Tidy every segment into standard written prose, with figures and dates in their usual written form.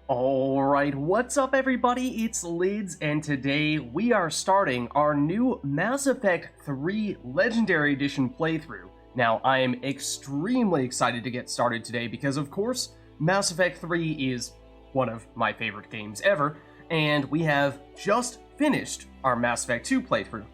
Alright, what's up everybody? It's Lids, and today we are starting our new Mass Effect 3 Legendary Edition playthrough. Now, I am extremely excited to get started today because, of course, Mass Effect 3 is one of my favorite games ever, and we have just finished our Mass Effect 2 playthrough.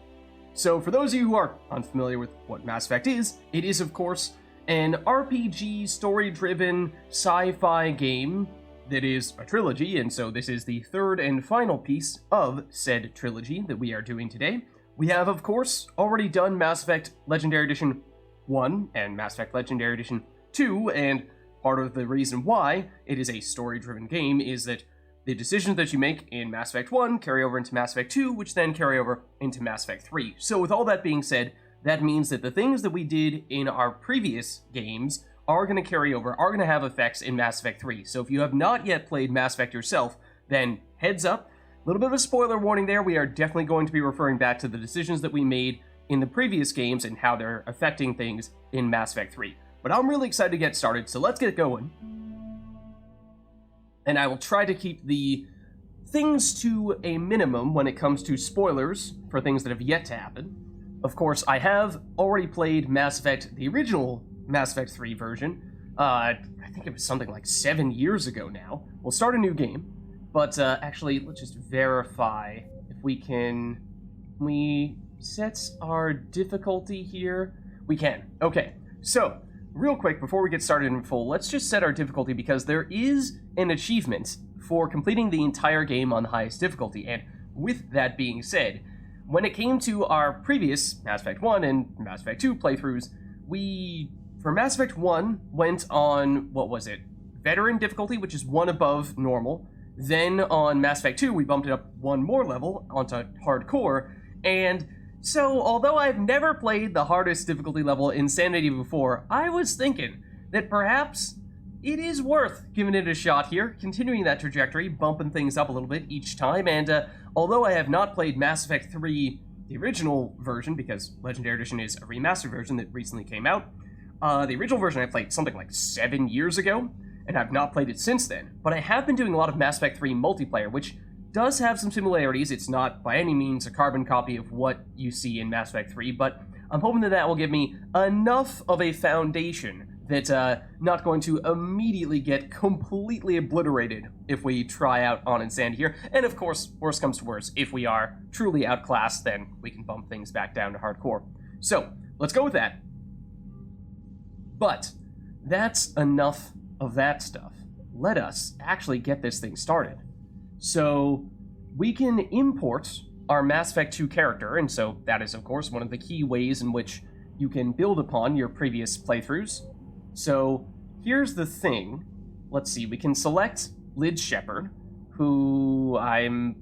So, for those of you who are unfamiliar with what Mass Effect is, it is, of course, an RPG, story-driven, sci-fi game that is a trilogy, and so this is the third and final piece of said trilogy that we are doing today. We have, of course, already done Mass Effect Legendary Edition 1 and Mass Effect Legendary Edition 2, and part of the reason why it is a story-driven game is that the decisions that you make in Mass Effect 1 carry over into Mass Effect 2, which then carry over into Mass Effect 3. So with all that being said, that means that the things that we did in our previous games are going to carry over, are going to have effects in Mass Effect 3. So if you have not yet played Mass Effect yourself, then heads up. A little bit of a spoiler warning there. We are definitely going to be referring back to the decisions that we made in the previous games and how they're affecting things in Mass Effect 3. But I'm really excited to get started, so let's get going. And I will try to keep the things to a minimum when it comes to spoilers for things that have yet to happen. Of course, I have already played Mass Effect, the original Mass Effect 3 version. I think it was something like 7 years ago now. We'll start a new game, but actually, let's just verify if we can... we set our difficulty here? We can. Okay, so, real quick, before we get started in full, let's just set our difficulty because there is an achievement for completing the entire game on the highest difficulty, and with that being said, when it came to our previous Mass Effect 1 and Mass Effect 2 playthroughs, we... for Mass Effect 1, went on, what was it? Veteran difficulty, which is one above normal. Then on Mass Effect 2, we bumped it up one more level onto hardcore. And so, although I've never played the hardest difficulty level, Insanity, before, I was thinking that perhaps it is worth giving it a shot here, continuing that trajectory, bumping things up a little bit each time. And although I have not played Mass Effect 3, the original version, because Legendary Edition is a remastered version that recently came out, the original version I played something like 7 years ago, and I've not played it since then. But I have been doing a lot of Mass Effect 3 multiplayer, which does have some similarities. It's not by any means a carbon copy of what you see in Mass Effect 3, but I'm hoping that that will give me enough of a foundation that not going to immediately get completely obliterated if we try out on Insanity here. And of course, worst comes to worst, if we are truly outclassed, then we can bump things back down to hardcore. So, let's go with that. But that's enough of that stuff. Let us actually get this thing started. So we can import our Mass Effect 2 character, and so that is, of course, one of the key ways in which you can build upon your previous playthroughs. So here's the thing. Let's see, we can select Lids Shepard, who I'm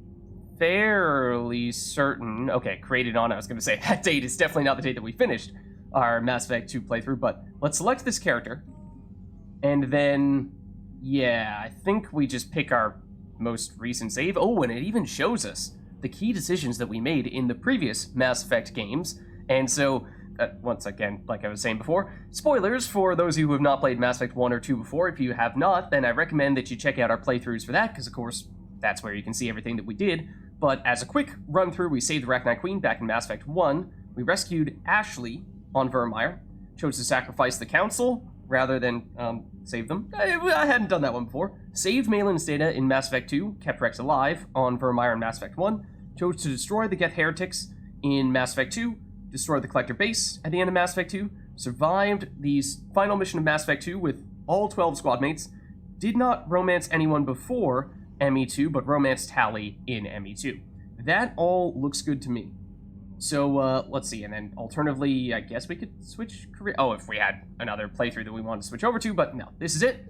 fairly certain... okay, created on, I was going to say, that date is definitely not the date that we finished our Mass Effect 2 playthrough, but let's select this character, and then, yeah, I think we just pick our most recent save. Oh, and it even shows us the key decisions that we made in the previous Mass Effect games, and so, once again, like I was saying before, spoilers for those of you who have not played Mass Effect 1 or 2 before. If you have not, then I recommend that you check out our playthroughs for that, because of course, that's where you can see everything that we did. But as a quick run-through, we saved the Rachni Queen back in Mass Effect 1, we rescued Ashley on Virmire, chose to sacrifice the Council rather than save them. I hadn't done that one before. Saved Malin's data in Mass Effect 2, kept Rex alive on Virmire in Mass Effect 1, chose to destroy the Geth Heretics in Mass Effect 2, destroyed the Collector base at the end of Mass Effect 2, survived the final mission of Mass Effect 2 with all 12 squad mates, did not romance anyone before ME2, but romanced Tali in ME2. That all looks good to me. So, let's see, and then alternatively, I guess we could switch career... oh, if we had another playthrough that we wanted to switch over to, but no, this is it.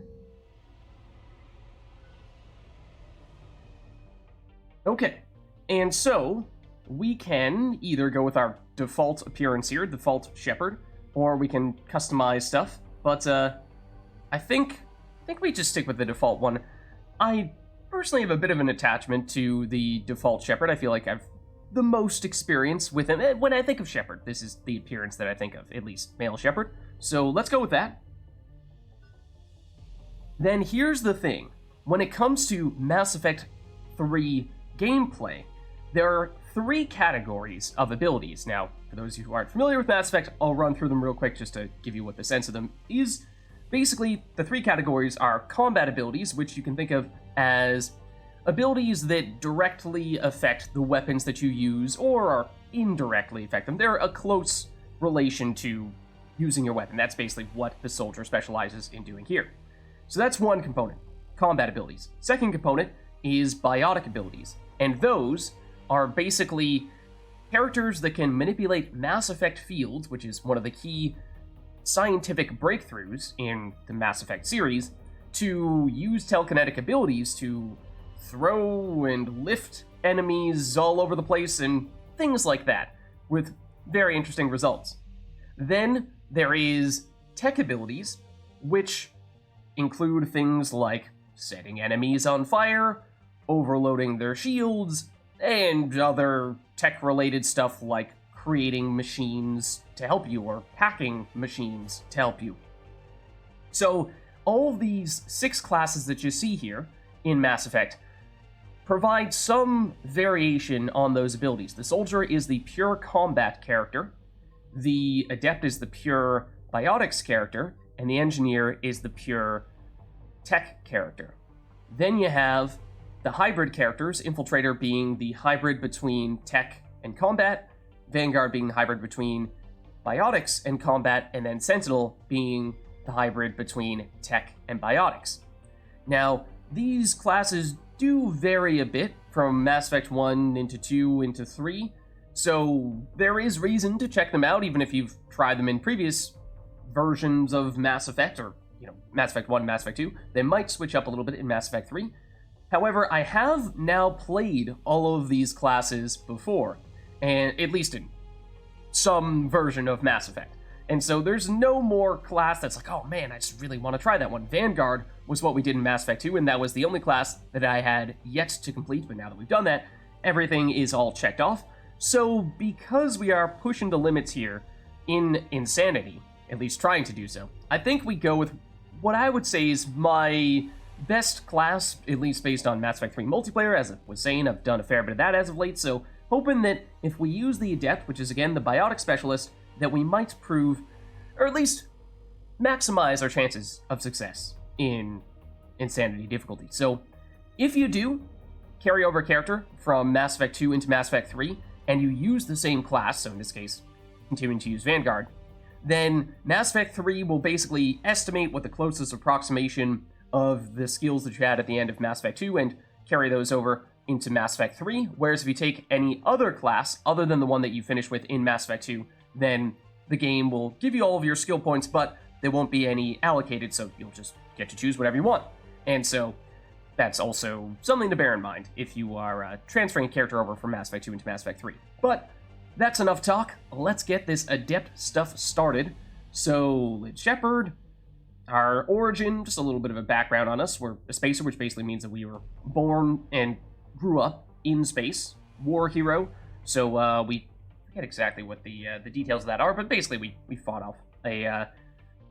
Okay, and so, we can either go with our default appearance here, default Shepard, or we can customize stuff, but, I think we just stick with the default one. I personally have a bit of an attachment to the default Shepard. I feel like I've the most experience with him. When I think of Shepard, this is the appearance that I think of, at least male Shepard. So let's go with that. Then here's the thing. when it comes to Mass Effect 3 gameplay, there are 3 categories of abilities. Now, for those of you who aren't familiar with Mass Effect, I'll run through them real quick just to give you what the sense of them is. Basically, the 3 categories are combat abilities, which you can think of as abilities that directly affect the weapons that you use or are indirectly affect them. They're a close relation to using your weapon. That's basically what the soldier specializes in doing here. So that's one component, combat abilities. Second component is biotic abilities, and those are basically characters that can manipulate Mass Effect fields, which is one of the key scientific breakthroughs in the Mass Effect series, to use telekinetic abilities to throw and lift enemies all over the place and things like that, with very interesting results. Then there is tech abilities, which include things like setting enemies on fire, overloading their shields, and other tech-related stuff like creating machines to help you or hacking machines to help you. So all of these 6 classes that you see here in Mass Effect provide some variation on those abilities. The soldier is the pure combat character, the adept is the pure biotics character, and the engineer is the pure tech character. Then you have the hybrid characters, Infiltrator being the hybrid between tech and combat, Vanguard being the hybrid between biotics and combat, and then Sentinel being the hybrid between tech and biotics. Now, these classes do vary a bit from Mass Effect 1 into 2 into 3, so there is reason to check them out even if you've tried them in previous versions of Mass Effect, or, Mass Effect 1 and Mass Effect 2. They might switch up a little bit in Mass Effect 3. However, I have now played all of these classes before, and at least in some version of Mass Effect. And so there's no more class that's like, oh man, I just really want to try that one. Vanguard was what we did in Mass Effect 2, and that was the only class that I had yet to complete, but now that we've done that, everything is all checked off. So because we are pushing the limits here in Insanity, at least trying to do so, I think we go with what I would say is my best class, at least based on Mass Effect 3 multiplayer. As I was saying, I've done a fair bit of that as of late, so hoping that if we use the Adept, which is again the biotic specialist, that we might prove, or at least maximize our chances of success in Insanity difficulty. So if you do carry over a character from Mass Effect 2 into Mass Effect 3, and you use the same class, so in this case, continuing to use Vanguard, then Mass Effect 3 will basically estimate what the closest approximation of the skills that you had at the end of Mass Effect 2 and carry those over into Mass Effect 3, whereas if you take any other class other than the one that you finished with in Mass Effect 2, then the game will give you all of your skill points, but there won't be any allocated, so you'll just get to choose whatever you want. And so that's also something to bear in mind if you are transferring a character over from Mass Effect 2 into Mass Effect 3. But that's enough talk. Let's get this Adept stuff started. So, Shepard, our origin, just a little bit of a background on us. We're a spacer, which basically means that we were born and grew up in space. War hero. So we forget exactly what the details of that are, but basically we fought off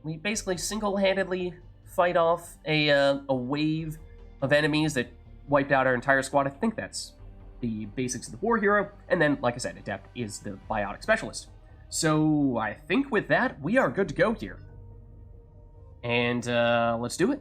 we basically single-handedly fight off a wave of enemies that wiped out our entire squad. I think that's the basics of the war hero. And then, like I said, Adept is the biotic specialist. So I think with that, we are good to go here. And let's do it.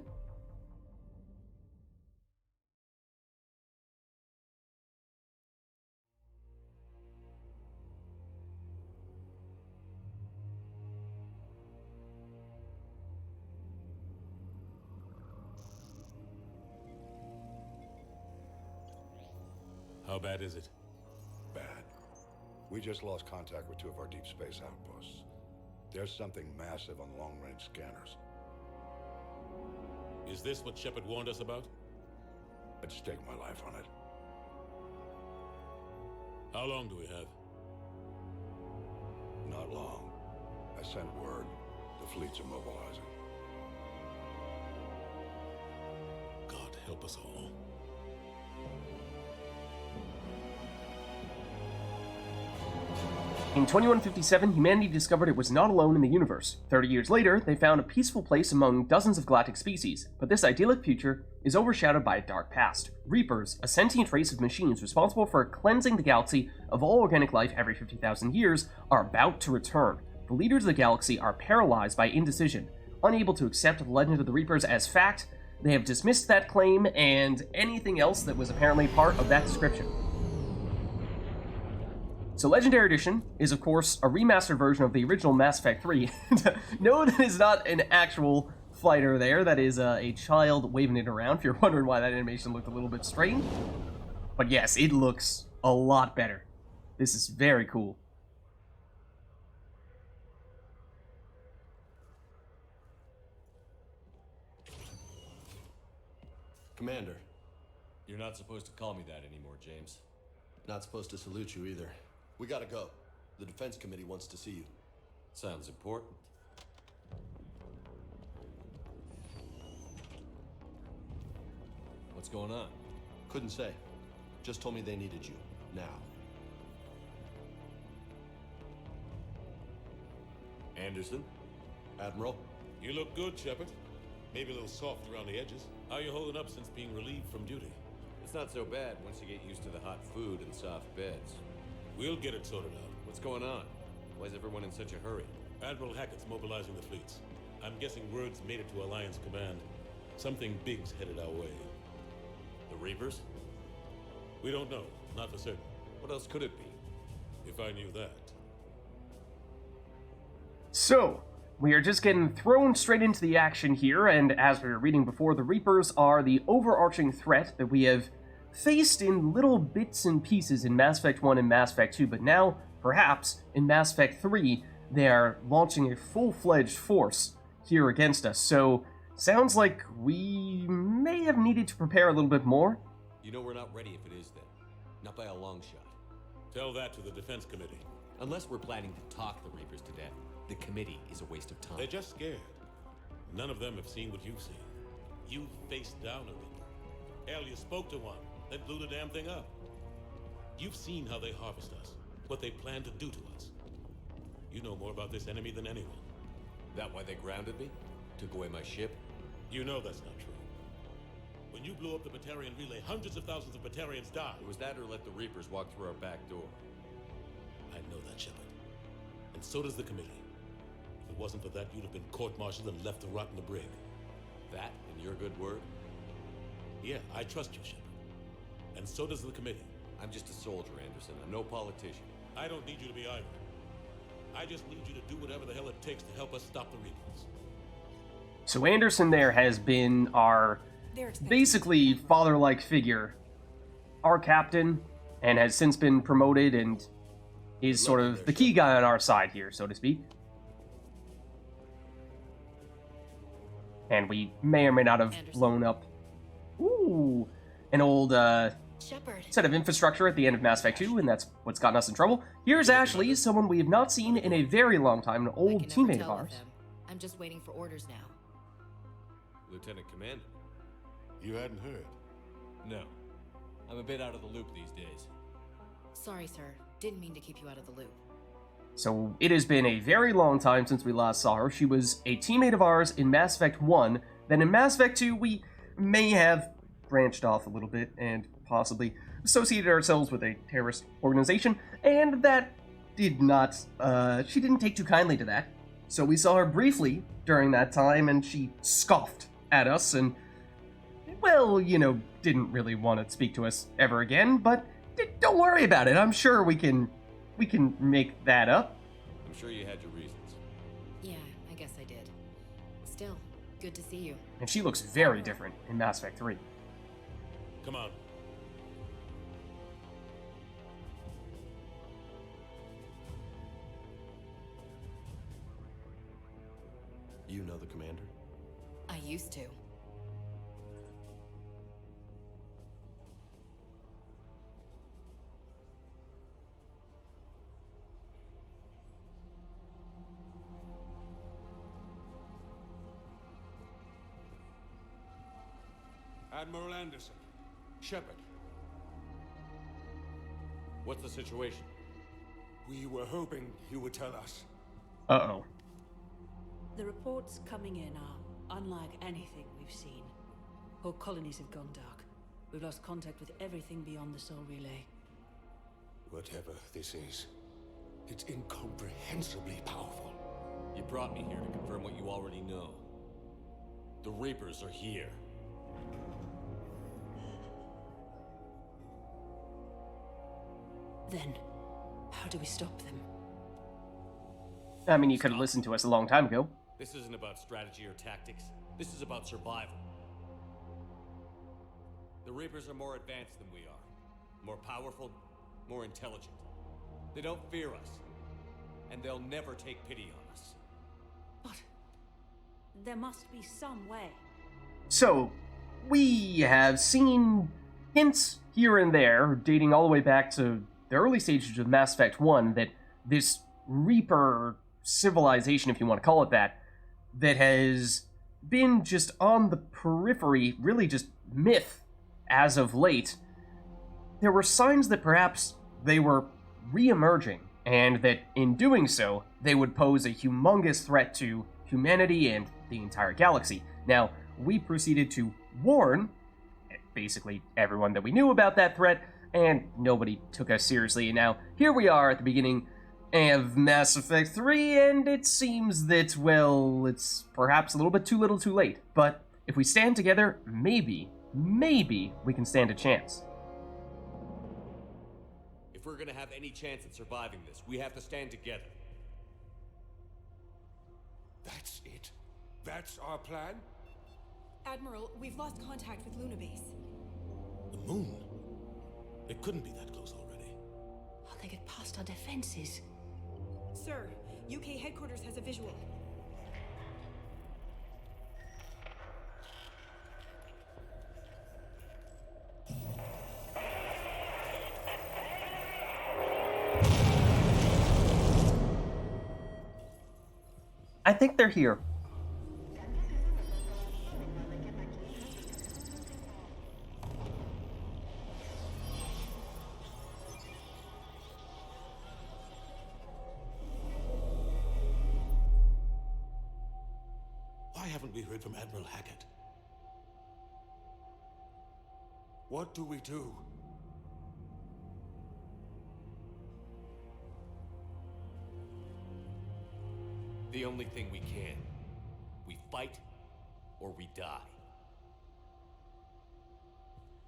How bad is it? Bad. We just lost contact with 2 of our deep space outposts. There's something massive on long-range scanners. Is this what Shepard warned us about? I'd stake my life on it. How long do we have? Not long. I sent word. The fleets are mobilizing. God help us all. In 2157, humanity discovered it was not alone in the universe. 30 years later, they found a peaceful place among dozens of galactic species, but this idyllic future is overshadowed by a dark past. Reapers, a sentient race of machines responsible for cleansing the galaxy of all organic life every 50,000 years, are about to return. The leaders of the galaxy are paralyzed by indecision. Unable to accept the legend of the Reapers as fact, they have dismissed that claim and anything else that was apparently part of that description. So Legendary Edition is, of course, a remastered version of the original Mass Effect 3. No, that is not an actual fighter there. That is a child waving it around, if you're wondering why that animation looked a little bit strange. But yes, it looks a lot better. This is very cool. Commander, You're not supposed to call me that anymore, James. not supposed to salute you either. We gotta go. The Defense Committee wants to see you. Sounds important. What's going on? Couldn't say. Just told me they needed you. Now. Anderson? Admiral? You look good, Shepard. Maybe a little soft around the edges. How you holding up since being relieved from duty? It's not so bad once you get used to the hot food and soft beds. We'll get it sorted out. What's going on? Why is everyone in such a hurry? Admiral Hackett's mobilizing the fleets. I'm guessing word's made it to Alliance Command. Something big's headed our way. The Reapers? We don't know. Not for certain. What else could it be? If I knew that. So, we are just getting thrown straight into the action here, and as we were reading before, the Reapers are the overarching threat that we have faced in little bits and pieces in Mass Effect 1 and Mass Effect 2, but now, perhaps, in Mass Effect 3, they are launching a full-fledged force here against us, so sounds like we may have needed to prepare a little bit more. You know we're not ready if it is then. Not by a long shot. Tell that to the Defense Committee. Unless we're planning to talk the Reapers to death, the committee is a waste of time. They're just scared. None of them have seen what you've seen. You faced down a Reaper. Hell, you spoke to one. They blew the damn thing up. You've seen how they harvest us. What they plan to do to us. You know more about this enemy than anyone. That why they grounded me? Took away my ship? You know that's not true. When you blew up the Batarian relay, hundreds of thousands of Batarians died. It was that or let the Reapers walk through our back door. I know that, Shepard. And so does the committee. If it wasn't for that, you'd have been court-martialed and left to rot in the brig. That and your good word? Yeah, I trust you, Shepard. And so does the committee. I'm just a soldier, Anderson. I'm no politician. I don't need you to be either. I just need you to do whatever the hell it takes to help us stop the Reapers. So Anderson there has been our basically father-like figure, our captain, and has since been promoted and is sort of the key guy on our side here, so to speak. And we may or may not have blown up an old Shepard. set of infrastructure at the end of Mass Effect 2, and that's what's gotten us in trouble. Here's Ashley, someone we have not seen in a very long time, an old teammate of ours. I'm just waiting for orders now. Lieutenant Commander? You hadn't heard. No. I'm a bit out of the loop these days. Sorry, sir. Didn't mean to keep you out of the loop. So it has been a very long time since we last saw her. She was a teammate of ours in Mass Effect 1. Then in Mass Effect 2, we may have branched off a little bit and possibly associated ourselves with a terrorist organization, and that did not, she didn't take too kindly to that. So we saw her briefly during that time, and she scoffed at us, and, well, you know, didn't really want to speak to us ever again, but don't worry about it. I'm sure we can make that up. I'm sure you had your reasons. Yeah, I guess I did. Still, good to see you. And she looks very different in Mass Effect 3. Come on. You know the commander? I used to. Admiral Anderson. Shepard. What's the situation? We were hoping you would tell us. Uh-oh. The reports coming in are unlike anything we've seen. Whole colonies have gone dark. We've lost contact with everything beyond the Soul Relay. Whatever this is, it's incomprehensibly powerful. You brought me here to confirm what you already know. The Reapers are here. Then, how do we stop them? I mean, you could have listened to us a long time ago. This isn't about strategy or tactics. This is about survival. The Reapers are more advanced than we are. More powerful, more intelligent. They don't fear us. And they'll never take pity on us. But there must be some way. So, we have seen hints here and there, dating all the way back to the early stages of Mass Effect 1, that this Reaper civilization, if you want to call it that has been just on the periphery, really just myth as of late. There were signs that perhaps they were re-emerging, and that in doing so, they would pose a humongous threat to humanity and the entire galaxy. Now, we proceeded to warn basically everyone that we knew about that threat, and nobody took us seriously. Now, here we are at the beginning of Mass Effect 3, and it seems that, well, it's perhaps a little bit too little too late. But if we stand together, maybe we can stand a chance. If we're gonna have any chance at surviving this, we have to stand together. That's it? That's our plan? Admiral, we've lost contact with Luna Base. The moon? It couldn't be that close already. How'd they get past our defenses? Sir, UK headquarters has a visual. I think they're here. Why haven't we heard from Admiral Hackett? What do we do? The only thing we can. We fight, or we die.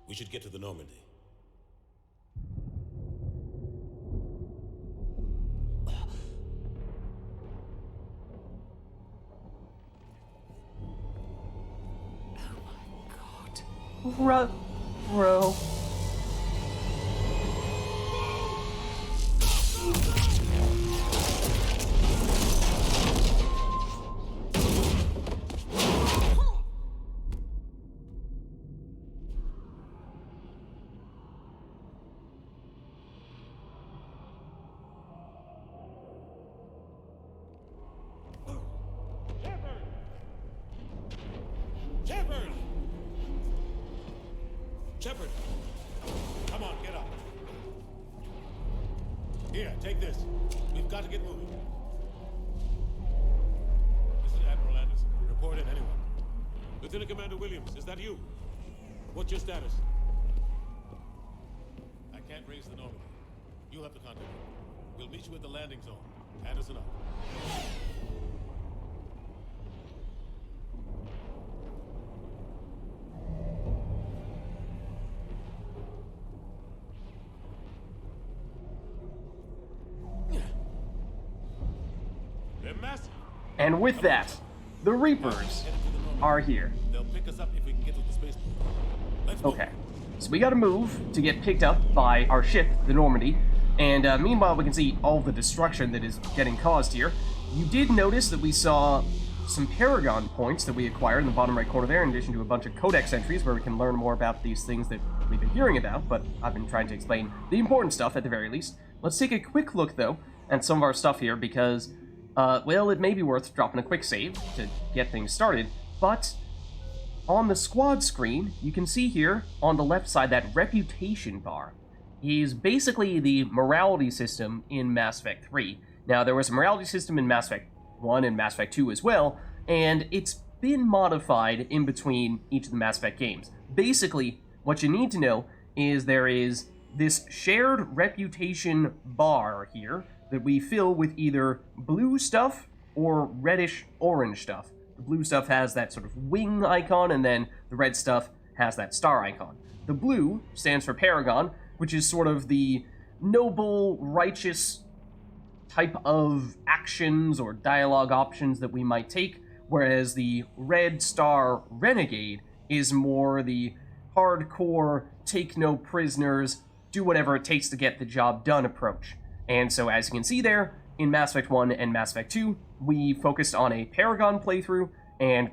We should get to the Normandy. Bro. Shepard! Shepard! Come on, get up. Here, take this. We've got to get moving. This is Admiral Anderson. Report in, anyone. Lieutenant Commander Williams, is that you? What's your status? I can't raise the Normandy. You'll have to contact me. We'll meet you at the landing zone. Anderson up. And with that, the Reapers are here. They'll pick us up if we can get to the spaceport. Let's go. Okay, so we gotta move to get picked up by our ship, the Normandy, and meanwhile we can see all the destruction that is getting caused here. You did notice that we saw some Paragon points that we acquired in the bottom right corner there, in addition to a bunch of Codex entries where we can learn more about these things that we've been hearing about, but I've been trying to explain the important stuff at the very least. Let's take a quick look, though, at some of our stuff here, because well, it may be worth dropping a quick save to get things started, but on the squad screen, you can see here on the left side that reputation bar. is basically the morality system in Mass Effect 3. Now, there was a morality system in Mass Effect 1 and Mass Effect 2 as well, and it's been modified in between each of the Mass Effect games. Basically, what you need to know is there is this shared reputation bar here that we fill with either blue stuff or reddish orange stuff. The blue stuff has that sort of wing icon, and then the red stuff has that star icon. The blue stands for Paragon, which is sort of the noble, righteous type of actions or dialogue options that we might take, whereas the red star Renegade is more the hardcore, take no prisoners, do whatever it takes to get the job done approach. And so as you can see there, in Mass Effect 1 and Mass Effect 2, we focused on a Paragon playthrough, and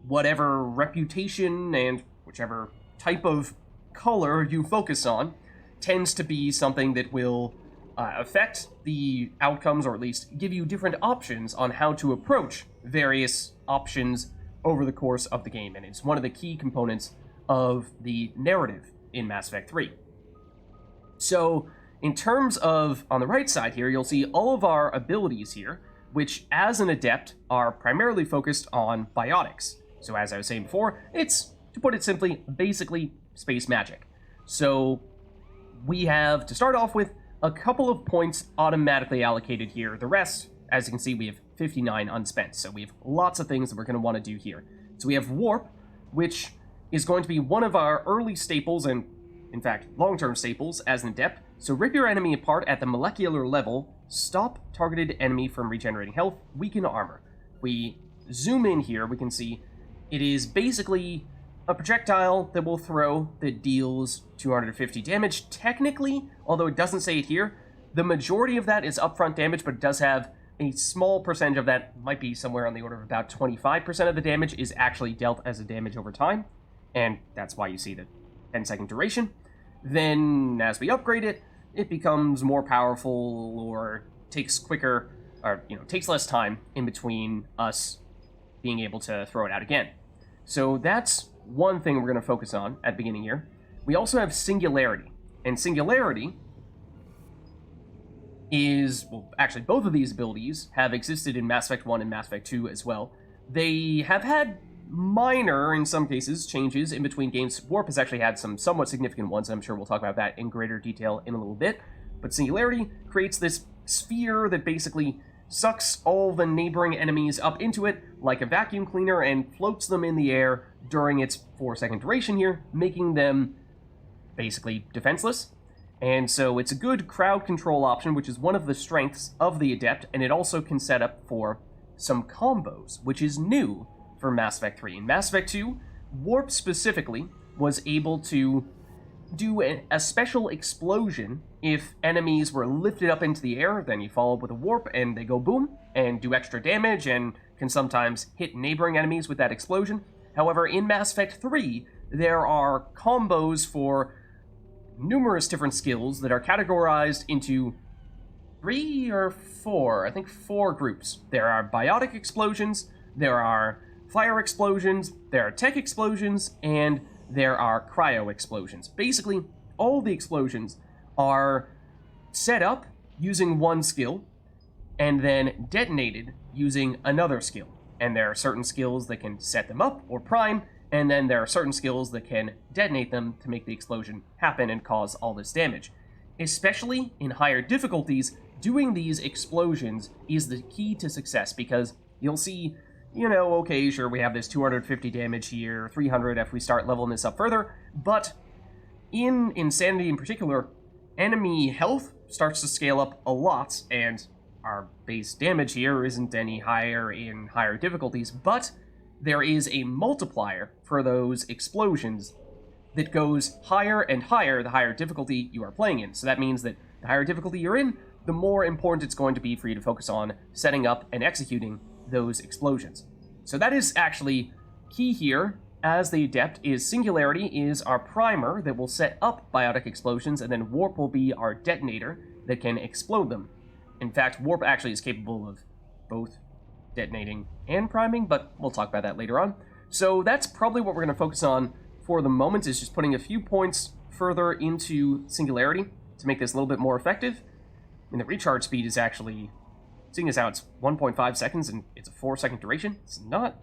whatever reputation and whichever type of color you focus on tends to be something that will affect the outcomes, or at least give you different options on how to approach various options over the course of the game. And it's one of the key components of the narrative in Mass Effect 3. So, in terms of, on the right side here, you'll see all of our abilities here, which, as an adept, are primarily focused on biotics. So, as I was saying before, it's, to put it simply, basically space magic. So, we have, to start off with, a couple of points automatically allocated here. The rest, as you can see, we have 59 unspent. So, we have lots of things that we're going to want to do here. So, we have Warp, which is going to be one of our early staples, and in fact, long-term staples as an adept. So rip your enemy apart at the molecular level, stop targeted enemy from regenerating health, weaken armor. We zoom in here, we can see it is basically a projectile that will throw that deals 250 damage. Technically, although it doesn't say it here, the majority of that is upfront damage, but it does have a small percentage of that, might be somewhere on the order of about 25% of the damage is actually dealt as a damage over time, and that's why you see the 10-second duration. Then, as we upgrade it, it becomes more powerful, or takes quicker, or, takes less time in between us being able to throw it out again. So that's one thing we're going to focus on at the beginning here. We also have Singularity, and Singularity is, well, actually both of these abilities have existed in Mass Effect 1 and Mass Effect 2 as well. They have had minor, in some cases, changes in between games. Warp has actually had some somewhat significant ones, and I'm sure we'll talk about that in greater detail in a little bit. But Singularity creates this sphere that basically sucks all the neighboring enemies up into it like a vacuum cleaner and floats them in the air during its 4-second duration here, making them basically defenseless. And so it's a good crowd control option, which is one of the strengths of the Adept, and it also can set up for some combos, which is new for Mass Effect 3. In Mass Effect 2, Warp specifically was able to do a special explosion if enemies were lifted up into the air. Then you follow up with a warp and they go boom and do extra damage and can sometimes hit neighboring enemies with that explosion. However, in Mass Effect 3, there are combos for numerous different skills that are categorized into 3 or 4, I think 4 groups. There are biotic explosions, there are fire explosions, there are tech explosions, and there are cryo explosions. Basically, all the explosions are set up using one skill, and then detonated using another skill. And there are certain skills that can set them up or prime, and then there are certain skills that can detonate them to make the explosion happen and cause all this damage. Especially in higher difficulties, doing these explosions is the key to success, because you'll see, okay, sure, we have this 250 damage here, 300 if we start leveling this up further, but in Insanity in particular, enemy health starts to scale up a lot, and our base damage here isn't any higher in higher difficulties, but there is a multiplier for those explosions that goes higher and higher the higher difficulty you are playing in. So that means that the higher difficulty you're in, the more important it's going to be for you to focus on setting up and executing those explosions. So that is actually key here. As the Adept is Singularity is our primer that will set up biotic explosions, and then Warp will be our detonator that can explode them. In fact, Warp actually is capable of both detonating and priming, but we'll talk about that later on. So that's probably what we're going to focus on for the moment, is just putting a few points further into Singularity to make this a little bit more effective. I mean, the recharge speed is actually, seeing as how it's 1.5 seconds and it's a 4-second duration, it's not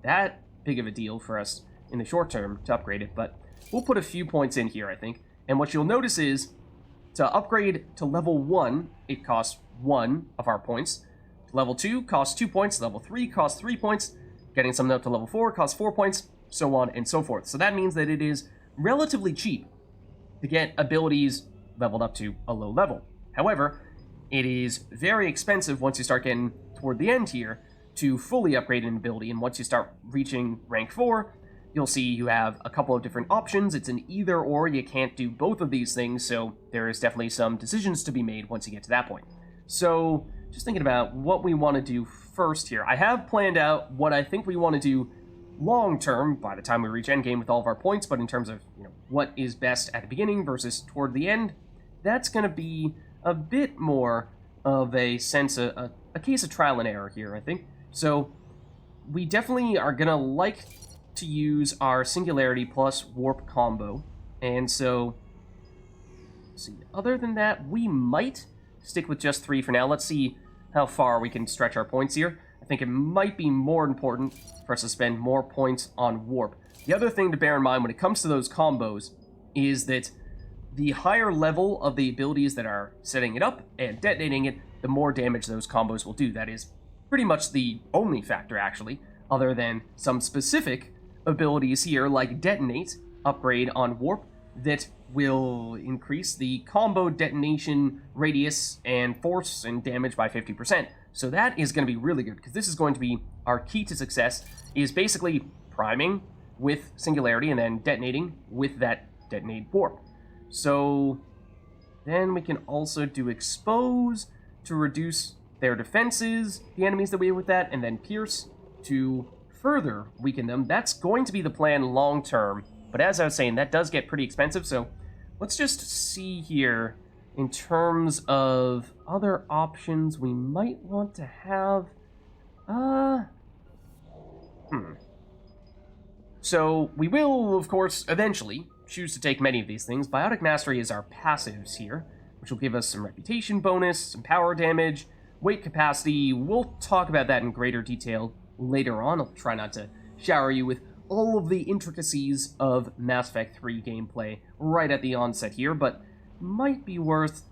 that big of a deal for us in the short term to upgrade it, but we'll put a few points in here, I think. And what you'll notice is, to upgrade to level 1, it costs 1 of our points. Level 2 costs 2 points, level 3 costs 3 points, getting something up to level 4 costs 4 points, so on and so forth. So that means that it is relatively cheap to get abilities leveled up to a low level. However, it is very expensive once you start getting toward the end here to fully upgrade an ability, and once you start reaching rank 4, you'll see you have a couple of different options. It's an either or, you can't do both of these things, so there is definitely some decisions to be made once you get to that point. So, just thinking about what we want to do first here. I have planned out what I think we want to do long term by the time we reach endgame with all of our points, but in terms of, what is best at the beginning versus toward the end, that's going to be a bit more of a sense of a case of trial and error here, I think. So we definitely are going to like to use our Singularity plus Warp combo, and so let's see, other than that, we might stick with just 3 for now. Let's see how far we can stretch our points here. I think it might be more important for us to spend more points on Warp. The other thing to bear in mind when it comes to those combos is that the higher level of the abilities that are setting it up and detonating it, the more damage those combos will do. That is pretty much the only factor, actually, other than some specific abilities here, like Detonate, upgrade on Warp, that will increase the combo detonation radius and force and damage by 50%. So that is going to be really good, because this is going to be our key to success, is basically priming with Singularity and then detonating with that detonate Warp. So then we can also do Expose to reduce their defenses, the enemies that we have with that, and then Pierce to further weaken them. That's going to be the plan long term, but as I was saying, that does get pretty expensive, so let's just see here in terms of other options we might want to have. So we will, of course, eventually choose to take many of these things. Biotic Mastery is our passives here, which will give us some reputation bonus, some power damage, weight capacity. We'll talk about that in greater detail later on. I'll try not to shower you with all of the intricacies of Mass Effect 3 gameplay right at the onset here, but might be worth...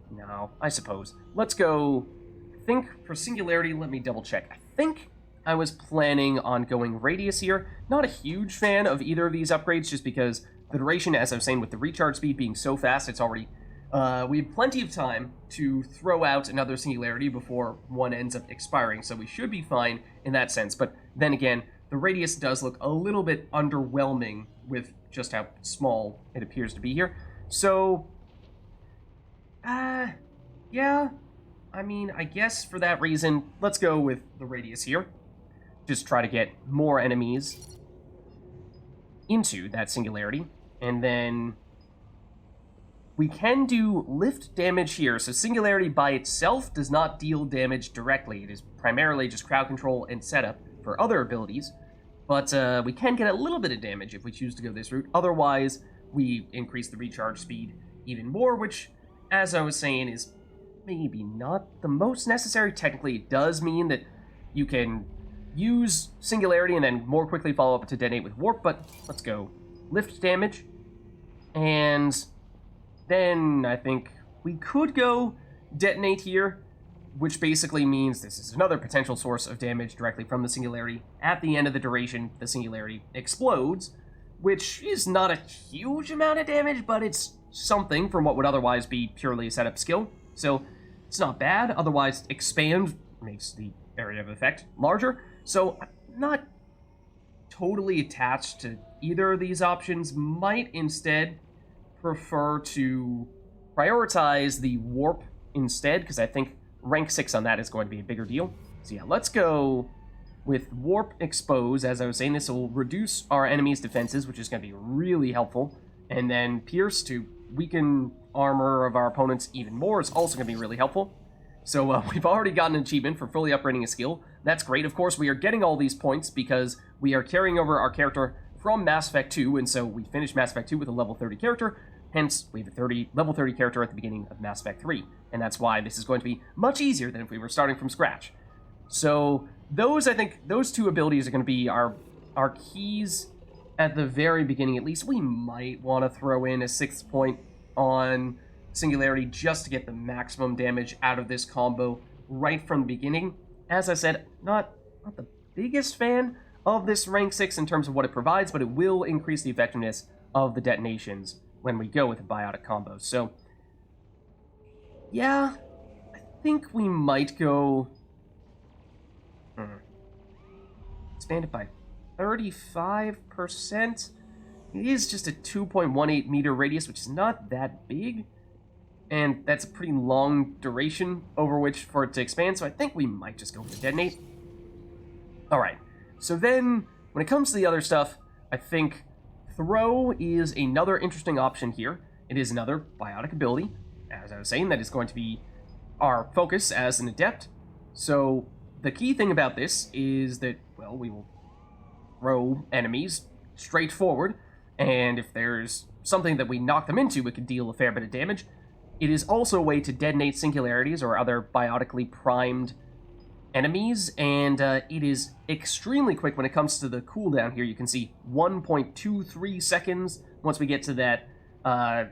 no, I suppose. Let's go... I think for Singularity, let me double check. I think I was planning on going Radius here. Not a huge fan of either of these upgrades, just because the duration, as I was saying, with the recharge speed being so fast, it's already... we have plenty of time to throw out another Singularity before one ends up expiring, so we should be fine in that sense. But then again, the Radius does look a little bit underwhelming with just how small it appears to be here. So, yeah, I mean, I guess for that reason, let's go with the Radius here. Just try to get more enemies into that Singularity, and then we can do lift damage here. So Singularity by itself does not deal damage directly. It is primarily just crowd control and setup for other abilities, but we can get a little bit of damage if we choose to go this route. Otherwise, we increase the recharge speed even more, which, as I was saying, is maybe not the most necessary. Technically, it does mean that you can use Singularity and then more quickly follow up to detonate with Warp, but let's go lift damage. And then I think we could go detonate here, which basically means this is another potential source of damage directly from the Singularity. At the end of the duration, the Singularity explodes, which is not a huge amount of damage, but it's something from what would otherwise be purely a setup skill. So it's not bad. Otherwise, expand makes the area of effect larger. So I'm not totally attached to either of these options. Might instead prefer to prioritize the Warp instead, because I think rank 6 on that is going to be a bigger deal. So yeah, let's go with Warp Expose. As I was saying, this will reduce our enemy's defenses, which is going to be really helpful. And then Pierce to weaken armor of our opponents even more is also going to be really helpful. So we've already gotten an achievement for fully upgrading a skill. That's great. Of course, we are getting all these points because we are carrying over our character from Mass Effect 2, and so we finished Mass Effect 2 with a level 30 character, hence we have a level 30 character at the beginning of Mass Effect 3, and that's why this is going to be much easier than if we were starting from scratch. So those, I think, those two abilities are going to be our keys at the very beginning. At least we might want to throw in a 6th point on Singularity just to get the maximum damage out of this combo right from the beginning. As I said, not the biggest fan of this rank 6 in terms of what it provides, but it will increase the effectiveness of the detonations when we go with the biotic combo. So, yeah, I think we might go... expand it by 35%. It is just a 2.18 meter radius, which is not that big, and that's a pretty long duration over which for it to expand, so I think we might just go with the detonate. Alright, so then, when it comes to the other stuff, I think throw is another interesting option here. It is another biotic ability, as I was saying, that is going to be our focus as an adept. So, the key thing about this is that, well, we will throw enemies straight forward, and if there's something that we knock them into, it can deal a fair bit of damage. It is also a way to detonate singularities or other biotically primed enemies, and it is extremely quick when it comes to the cooldown here. You can see 1.23 seconds once we get to that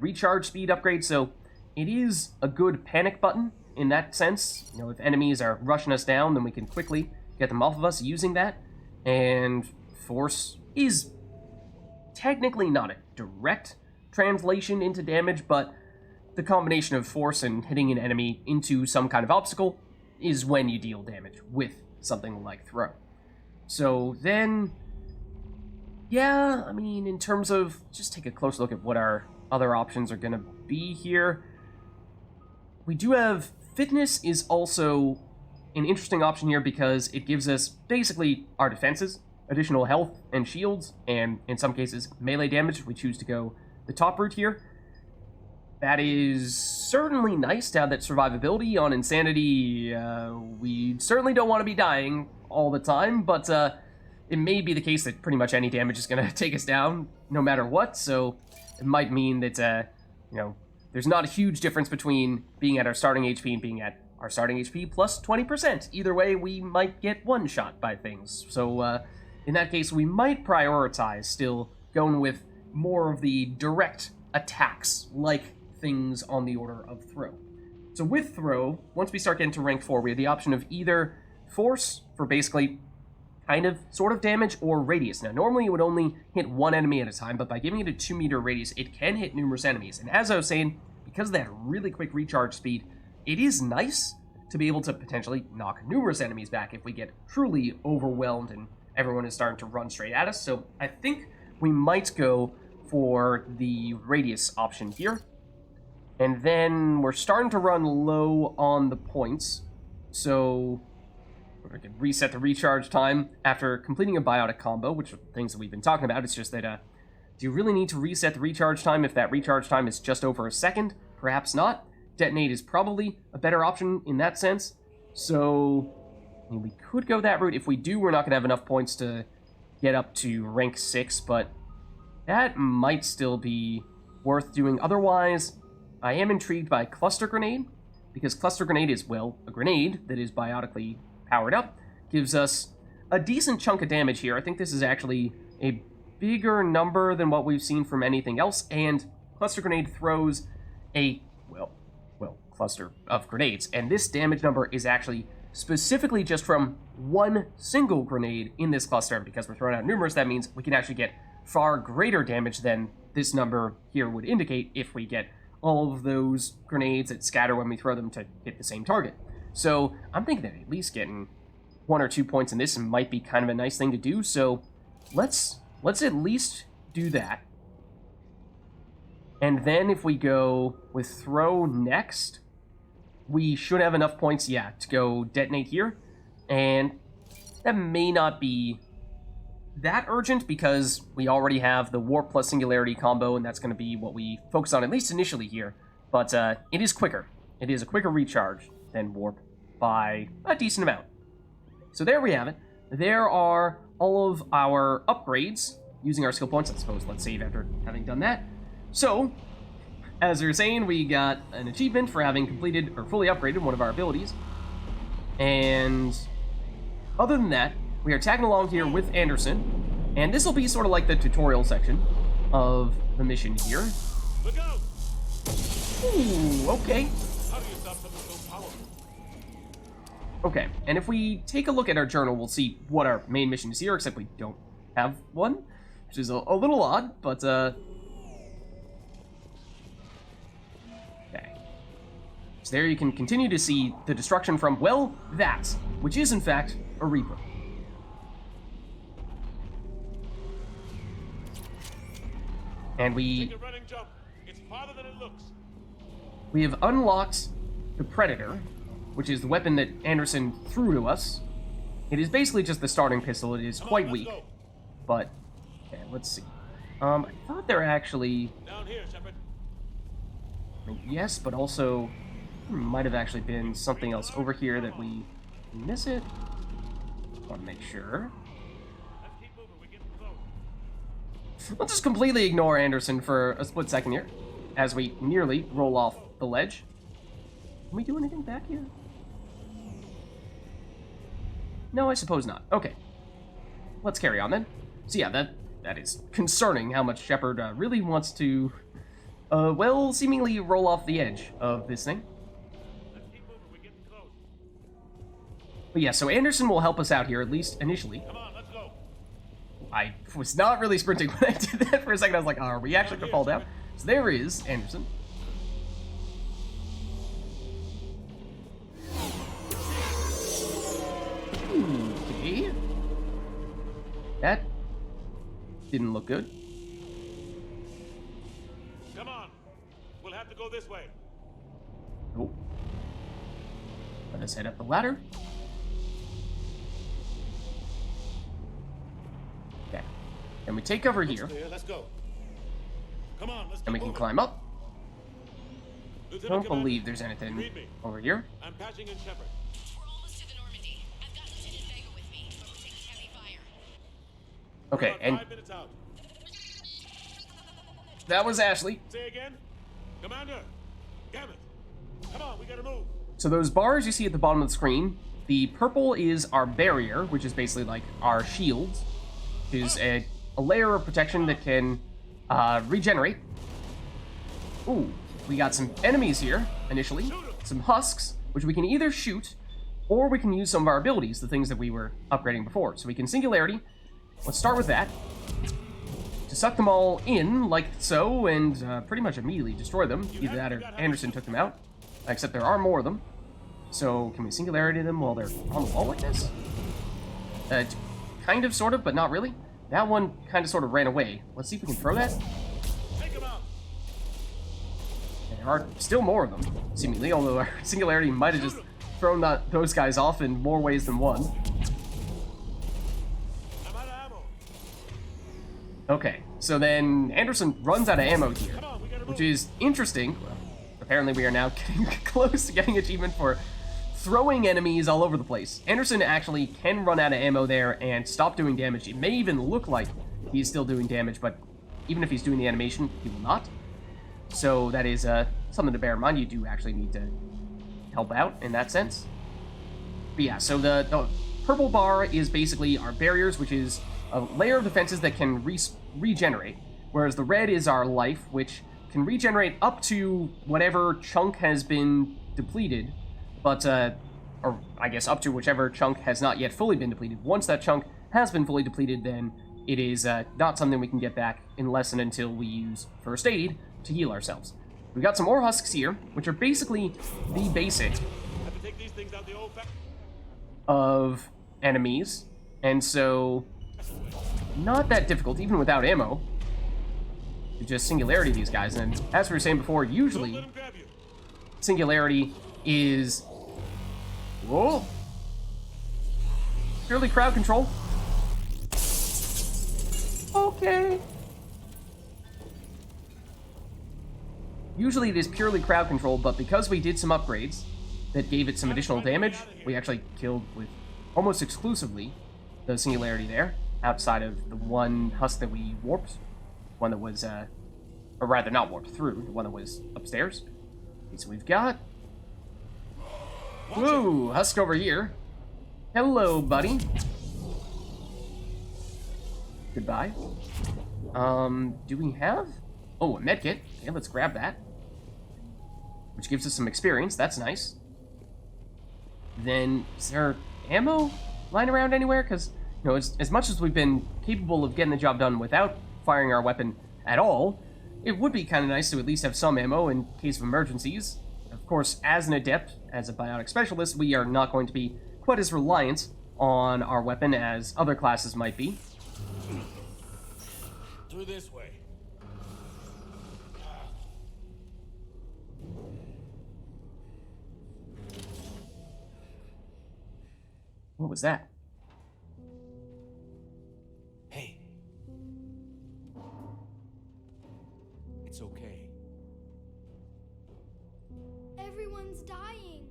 recharge speed upgrade, so it is a good panic button in that sense. You know, if enemies are rushing us down, then we can quickly get them off of us using that, and force is technically not a direct translation into damage, but the combination of force and hitting an enemy into some kind of obstacle is when you deal damage with something like throw. So then, yeah, I mean, in terms of, just take a close look at what our other options are going to be here. We do have fitness is also an interesting option here because it gives us basically our defenses, additional health and shields, and in some cases melee damage if we choose to go the top route here. That is certainly nice to have that survivability. On Insanity, we certainly don't want to be dying all the time, but it may be the case that pretty much any damage is going to take us down no matter what, so it might mean that, you know, there's not a huge difference between being at our starting HP and being at our starting HP plus 20%. Either way, we might get one-shot by things. So, in that case, we might prioritize still going with more of the direct attacks, like things on the order of throw. So with throw, once we start getting to rank 4, we have the option of either force for basically kind of sort of damage, or radius. Now normally it would only hit one enemy at a time, but by giving it a 2 meter radius, it can hit numerous enemies. And as I was saying, because of that really quick recharge speed, it is nice to be able to potentially knock numerous enemies back if we get truly overwhelmed and everyone is starting to run straight at us. So I think we might go for the radius option here. And then we're starting to run low on the points, so we can reset the recharge time after completing a biotic combo, which are things that we've been talking about. It's just that, do you really need to reset the recharge time if that recharge time is just over a second? Perhaps not. Detonate is probably a better option in that sense. So, I mean, we could go that route. If we do, we're not going to have enough points to get up to rank 6, but that might still be worth doing. Otherwise, I am intrigued by Cluster Grenade, because Cluster Grenade is, well, a grenade that is biotically powered up. Gives us a decent chunk of damage here. I think this is actually a bigger number than what we've seen from anything else, and Cluster Grenade throws a, well, cluster of grenades, and this damage number is actually specifically just from one single grenade in this cluster. Because we're throwing out numerous, that means we can actually get far greater damage than this number here would indicate if we get all of those grenades that scatter when we throw them to hit the same target. So I'm thinking that at least getting 1 or 2 points in this might be kind of a nice thing to do, so let's at least do that. And then if we go with throw next, we should have enough points, yeah, to go detonate here. And that may not be that urgent because we already have the warp plus singularity combo, and that's going to be what we focus on at least initially here. But it is quicker. It is a quicker recharge than warp by a decent amount. So there we have it. There are all of our upgrades using our skill points. I suppose let's save after having done that. So, as we were saying, we got an achievement for having completed or fully upgraded one of our abilities. And other than that, we are tagging along here with Anderson. And this will be sort of like the tutorial section of the mission here. Look out! Ooh, okay. How do you stop something so powerful? Okay, and if we take a look at our journal, we'll see what our main mission is here, except we don't have one, which is a little odd, but, okay. So there you can continue to see the destruction from, well, that, which is, in fact, a Reaper. And Take a running jump. It's farther than it looks. we have unlocked the Predator, which is the weapon that Anderson threw to us. It is basically just the starting pistol. It is quite weak, but okay, let's see. I thought there actually Down here, Shepard. yes, but also might have actually been something else over here that we miss it. Want to make sure. Let's keep moving. We're getting close. We'll just completely ignore Anderson for a split second here, as we nearly roll off the ledge. Can we do anything back here? No, I suppose not. Okay. Let's carry on then. So yeah, that is concerning how much Shepard really wants to, well, seemingly roll off the edge of this thing. Let's keep moving. We're getting close. But yeah, so Anderson will help us out here, at least initially. Come on, let's go. I was not really sprinting when I did that for a second. I was like, oh, are we actually gonna fall down? So there is Anderson. Okay. That didn't look good. Come on. We'll have to go this way. Nope. Let us head up the ladder. Okay. And we take cover here, Clear. Let's go. Come on, let's and we keep can moving. climb up. I Lieutenant don't Commander, believe there's anything read me. over here. I'm patching in Shepard. We're almost to the Normandy. I've got Lieutenant Vega with me, but we're taking heavy fire. Okay, About and 5 minutes out. that was Ashley. Say again? Commander! Damn it! Come on, we gotta move. So those bars you see at the bottom of the screen, the purple is our barrier, which is basically like our shield, which is a layer of protection that can regenerate. Ooh, we got some enemies here, initially. Some husks, which we can either shoot, or we can use some of our abilities, the things that we were upgrading before. So we can Singularity. Let's start with that. To suck them all in, like so, and pretty much immediately destroy them. Either that or Anderson took them out. Except there are more of them. So, can we Singularity them while they're on the wall like this? Kind of, sort of, but not really. That one kind of, sort of ran away. Let's see if we can throw that. Take him out. There are still more of them, seemingly, although our Singularity might have just thrown those guys off in more ways than one. I'm out of ammo. Okay, so then Anderson runs out of ammo here, Come on, we gotta move. which is interesting. Well, apparently we are now getting close to getting achievement for throwing enemies all over the place. Anderson actually can run out of ammo there and stop doing damage. It may even look like he's still doing damage, but even if he's doing the animation, he will not. So that is something to bear in mind. You do actually need to help out in that sense. But yeah, so the purple bar is basically our barriers, which is a layer of defenses that can regenerate, whereas the red is our life, which can regenerate up to whatever chunk has been depleted, but, or I guess up to whichever chunk has not yet fully been depleted. Once that chunk has been fully depleted, then it is not something we can get back unless and until we use first aid to heal ourselves. We've got some more husks here, which are basically the basic Have to take these things out the old of enemies, and so not that difficult, even without ammo, to just Singularity these guys. And as we were saying before, usually Let him grab you. Singularity is, whoa, purely crowd control. Okay. Usually it is purely crowd control, but because we did some upgrades that gave it some additional damage, we actually killed with almost exclusively the Singularity there. outside of the one husk that we warped. One that was, or rather not warped through, the one that was upstairs. Okay, so we've got... Whoa, husk over here. Hello, buddy. Goodbye. Do we have... Oh, a medkit. Okay, let's grab that. Which gives us some experience, that's nice. Then, is there ammo lying around anywhere? Because, you know, as much as we've been capable of getting the job done without firing our weapon at all, it would be kind of nice to at least have some ammo in case of emergencies. Of course, as an adept, as a biotic specialist, we are not going to be quite as reliant on our weapon as other classes might be. Through this way. What was that? Hey. It's okay. Everyone's dying.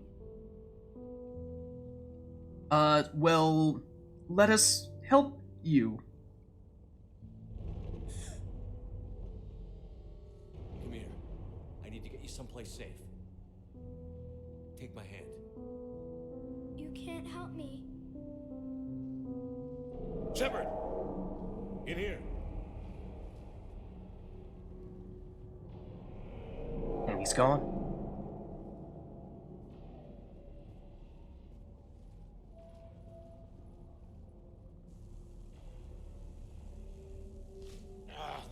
Well, let us help you. Come here. I need to get you someplace safe. Take my hand. You can't help me. Shepard! In here. And he's gone.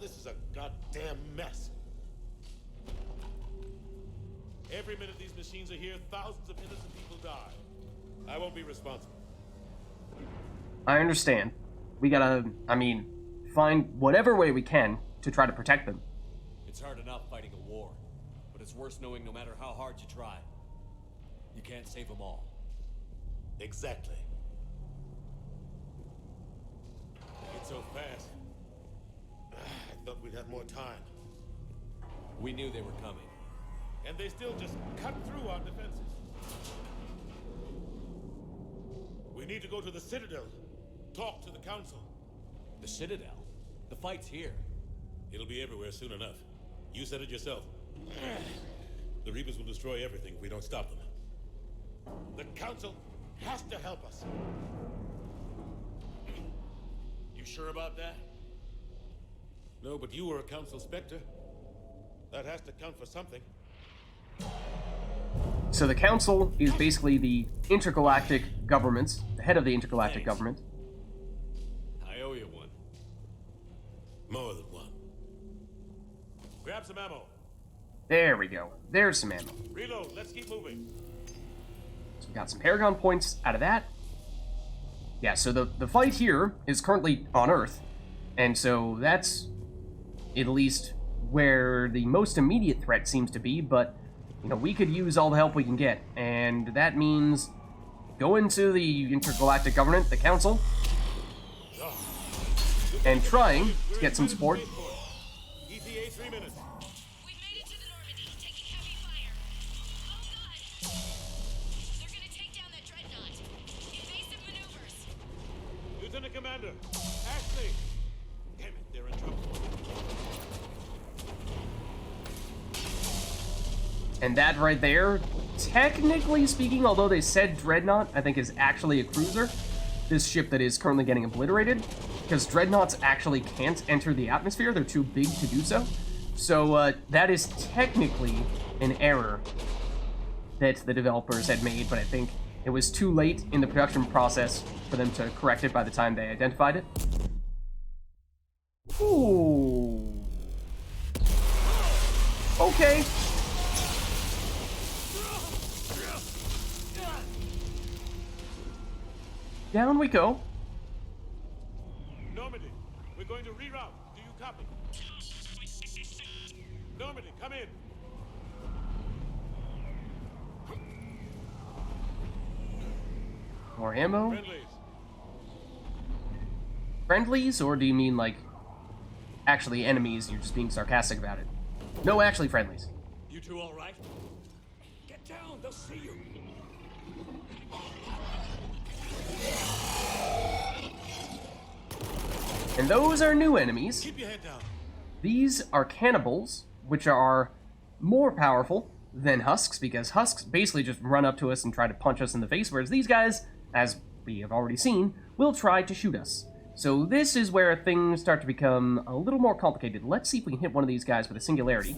This is a goddamn mess. Every minute these machines are here, thousands of innocent people die. I won't be responsible. I understand. We gotta, find whatever way we can to try to protect them. It's hard enough fighting a war, but it's worse knowing no matter how hard you try, you can't save them all. Exactly. It's so fast. I thought we'd have more time. We knew they were coming. And they still just cut through our defenses. We need to go to the Citadel. Talk to the Council. The Citadel? The fight's here. It'll be everywhere soon enough. You said it yourself. The Reapers will destroy everything if we don't stop them. The Council has to help us. You sure about that? No, but you were a Council Spectre. That has to count for something. So the Council is basically the intergalactic government, the head of the intergalactic government. I owe you one. More than one. Grab some ammo. There we go. There's some ammo. Reload. Let's keep moving. So we got some Paragon points out of that. Yeah, so the fight here is currently on Earth. And so that's at least where the most immediate threat seems to be, but you know, we could use all the help we can get, and that means going to the intergalactic government, the Council, and trying to get some support. ETA 3 minutes. We've made it to the Normandy, taking heavy fire. Oh god! They're gonna take down that dreadnought. Invasive maneuvers. Lieutenant Commander, Ashley. Damn it, they're in trouble. And that right there, technically speaking, although they said Dreadnought, I think is actually a cruiser, this ship that is currently getting obliterated, because Dreadnoughts actually can't enter the atmosphere, they're too big to do so. So that is technically an error that the developers had made, but I think it was too late in the production process for them to correct it by the time they identified it. Ooh. Okay. Down we go. Normandy, we're going to reroute. Do you copy? Normandy, come in. More ammo? Friendlies. Friendlies, or do you mean, like, actually enemies? You're just being sarcastic about it. No, actually friendlies. You two all right? Get down, they'll see you. And those are new enemies. Keep your head down. These are cannibals, which are more powerful than husks, because husks basically just run up to us and try to punch us in the face, whereas these guys, as we have already seen, will try to shoot us. So this is where things start to become a little more complicated. Let's see if we can hit one of these guys with a Singularity.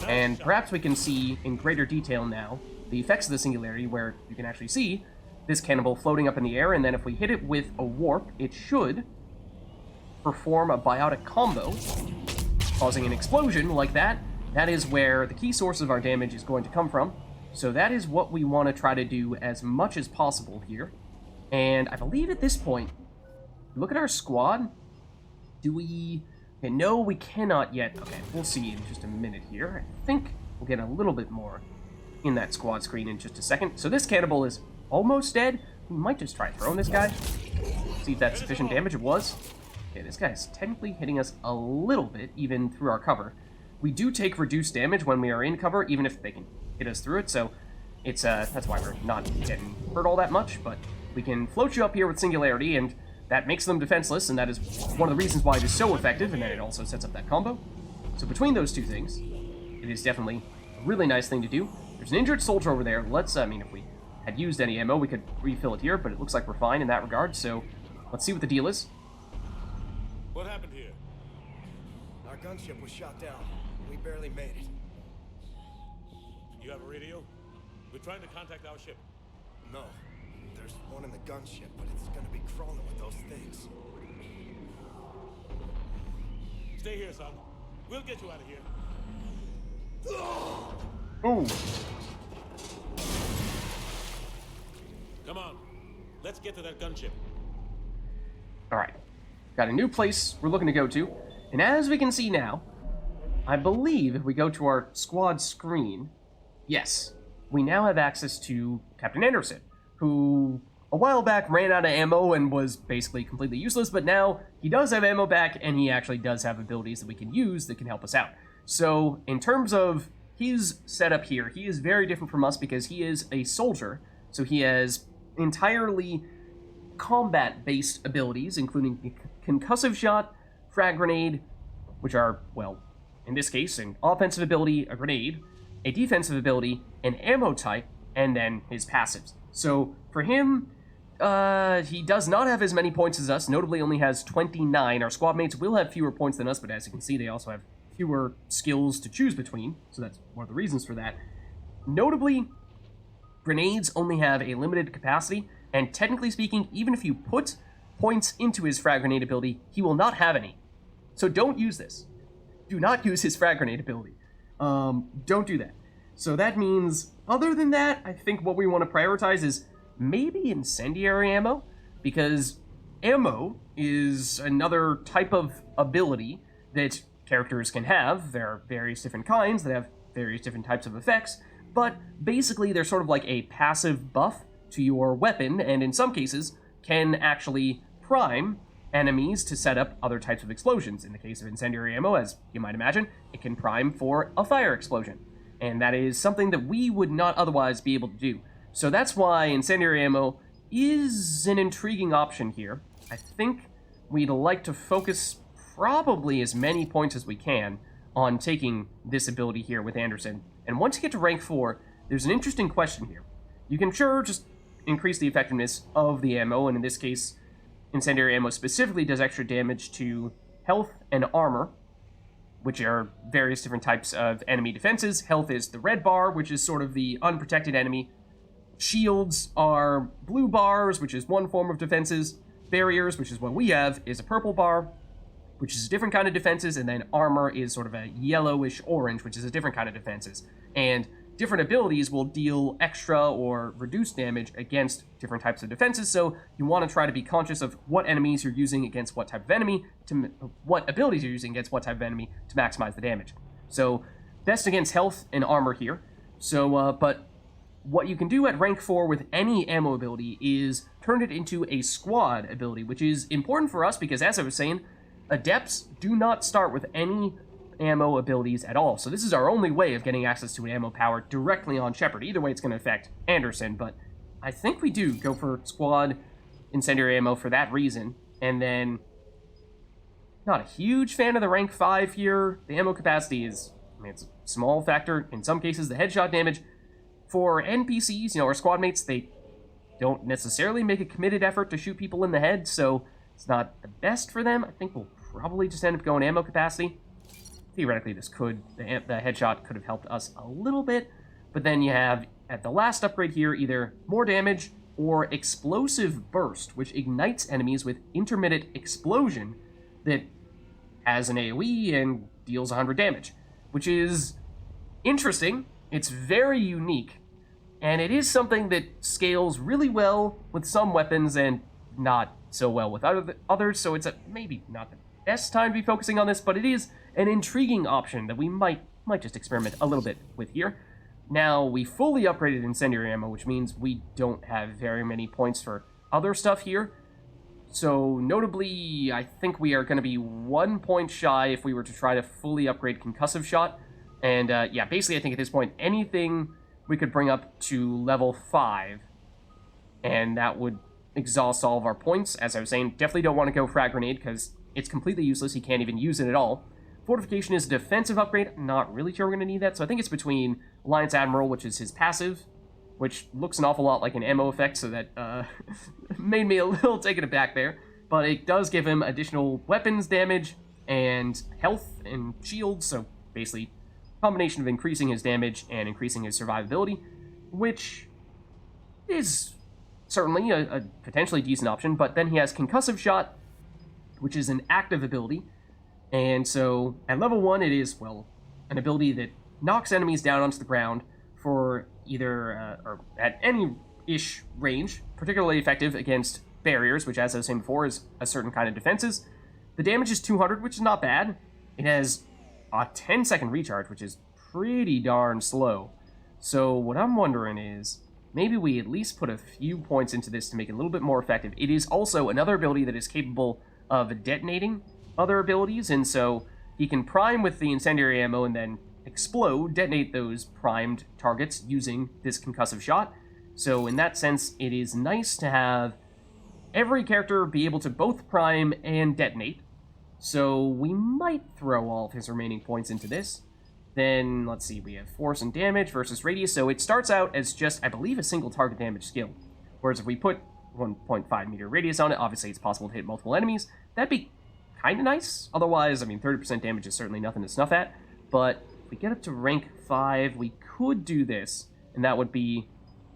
And perhaps we can see in greater detail now the effects of the Singularity, where you can actually see this cannibal floating up in the air, and then if we hit it with a warp, it should perform a biotic combo, causing an explosion like that. That is where the key source of our damage is going to come from. So that is what we want to try to do as much as possible here. And I believe at this point, look at our squad. Do we... Okay, no, we cannot yet. Okay, we'll see in just a minute here. I think we'll get a little bit more in that squad screen in just a second. So this cannibal is almost dead. We might just try throwing this guy. See if that's sufficient damage. It was. Okay, this guy's technically hitting us a little bit, even through our cover. We do take reduced damage when we are in cover, even if they can hit us through it, so it's that's why we're not getting hurt all that much, but we can float you up here with Singularity, and that makes them defenseless, and that is one of the reasons why it is so effective, and then it also sets up that combo. So between those two things, it is definitely a really nice thing to do. There's an injured soldier over there. Let's, I mean, if we had used any ammo, we could refill it here, but it looks like we're fine in that regard, so let's see what the deal is. What happened here? Our gunship was shot down. We barely made it. You have a radio? We're trying to contact our ship. No. There's one in the gunship, but it's gonna be crawling with those things. Stay here, son. We'll get you out of here. Ooh. Come on. Let's get to that gunship. Alright. Got a new place we're looking to go to. And as we can see now, I believe if we go to our squad screen, yes, we now have access to Captain Anderson, who a while back ran out of ammo and was basically completely useless, but now he does have ammo back, and he actually does have abilities that we can use that can help us out. So in terms of his setup here, he is very different from us because he is a soldier, so he has entirely combat-based abilities, including concussive shot, frag grenade, which are, well, in this case, an offensive ability, a grenade, a defensive ability, an ammo type, and then his passives. So for him, he does not have as many points as us, notably only has 29. Our squad mates will have fewer points than us, but as you can see, they also have fewer skills to choose between, so that's one of the reasons for that. Notably, grenades only have a limited capacity, and technically speaking, even if you put points into his frag grenade ability, he will not have any. So don't use this. Do not use his frag grenade ability. Don't do that. So that means, other than that, I think what we want to prioritize is maybe incendiary ammo, because ammo is another type of ability that characters can have. There are various different kinds that have various different types of effects, but basically they're sort of like a passive buff to your weapon, and in some cases can actually prime enemies to set up other types of explosions. In the case of incendiary ammo, as you might imagine, it can prime for a fire explosion, and that is something that we would not otherwise be able to do. So that's why incendiary ammo is an intriguing option here. I think we'd like to focus probably as many points as we can on taking this ability here with Anderson. And once you get to rank 4, there's an interesting question here. You can sure just increase the effectiveness of the ammo, and in this case, incendiary ammo specifically does extra damage to health and armor, which are various different types of enemy defenses. Health is the red bar, which is sort of the unprotected enemy. Shields are blue bars, which is one form of defenses. Barriers, which is what we have, is a purple bar, which is a different kind of defenses, and then armor is sort of a yellowish orange, which is a different kind of defenses. And different abilities will deal extra or reduced damage against different types of defenses, so you want to try to be conscious of what enemies you're using against what type of enemy, what abilities you're using against what type of enemy to maximize the damage. So, best against health and armor here. So, but what you can do at rank 4 with any ammo ability is turn it into a squad ability, which is important for us because, as I was saying, adepts do not start with any ammo abilities at all. So this is our only way of getting access to an ammo power directly on Shepard. Either way, it's going to affect Anderson, but I think we do go for squad incendiary ammo for that reason. And then not a huge fan of the rank 5 here. The ammo capacity is, I mean, it's a small factor. In some cases, the headshot damage for NPCs, you know, our squad mates, they don't necessarily make a committed effort to shoot people in the head, so it's not the best for them. I think we'll probably just end up going ammo capacity. Theoretically, the headshot could have helped us a little bit, but then you have, at the last upgrade here, either more damage or explosive burst, which ignites enemies with intermittent explosion that has an AoE and deals 100 damage, which is interesting. It's very unique, and it is something that scales really well with some weapons and not so well with others, so it's maybe not the best time to be focusing on this, but it is an intriguing option that we might just experiment a little bit with here. Now, we fully upgraded incendiary ammo, which means we don't have very many points for other stuff here. So, notably, I think we are going to be 1 point shy if we were to try to fully upgrade concussive shot. And, yeah, basically, I think at this point, anything we could bring up to level 5, and that would exhaust all of our points. As I was saying, definitely don't want to go frag grenade, because it's completely useless. You can't even use it at all. Fortification is a defensive upgrade. Not really sure we're going to need that, so I think it's between Alliance Admiral, which is his passive, which looks an awful lot like an ammo effect, so that made me a little taken aback there. But it does give him additional weapons damage and health and shields, so basically a combination of increasing his damage and increasing his survivability, which is certainly a potentially decent option. But then he has Concussive Shot, which is an active ability, and so at level 1 it is, well, an ability that knocks enemies down onto the ground for either, or at any-ish range, particularly effective against barriers, which, as I was saying before, is a certain kind of defenses. The damage is 200, which is not bad. It has a 10-second recharge, which is pretty darn slow. So what I'm wondering is, maybe we at least put a few points into this to make it a little bit more effective. It is also another ability that is capable of detonating other abilities, and so he can prime with the incendiary ammo and then explode, detonate those primed targets using this concussive shot. So in that sense, it is nice to have every character be able to both prime and detonate. So we might throw all of his remaining points into this. Then, let's see, we have force and damage versus radius. So it starts out as just, I believe, a single target damage skill. Whereas if we put 1.5 meter radius on it, obviously it's possible to hit multiple enemies. That'd be kind of nice. Otherwise, I mean, 30% damage is certainly nothing to snuff at. But if we get up to rank 5, we could do this. And that would be...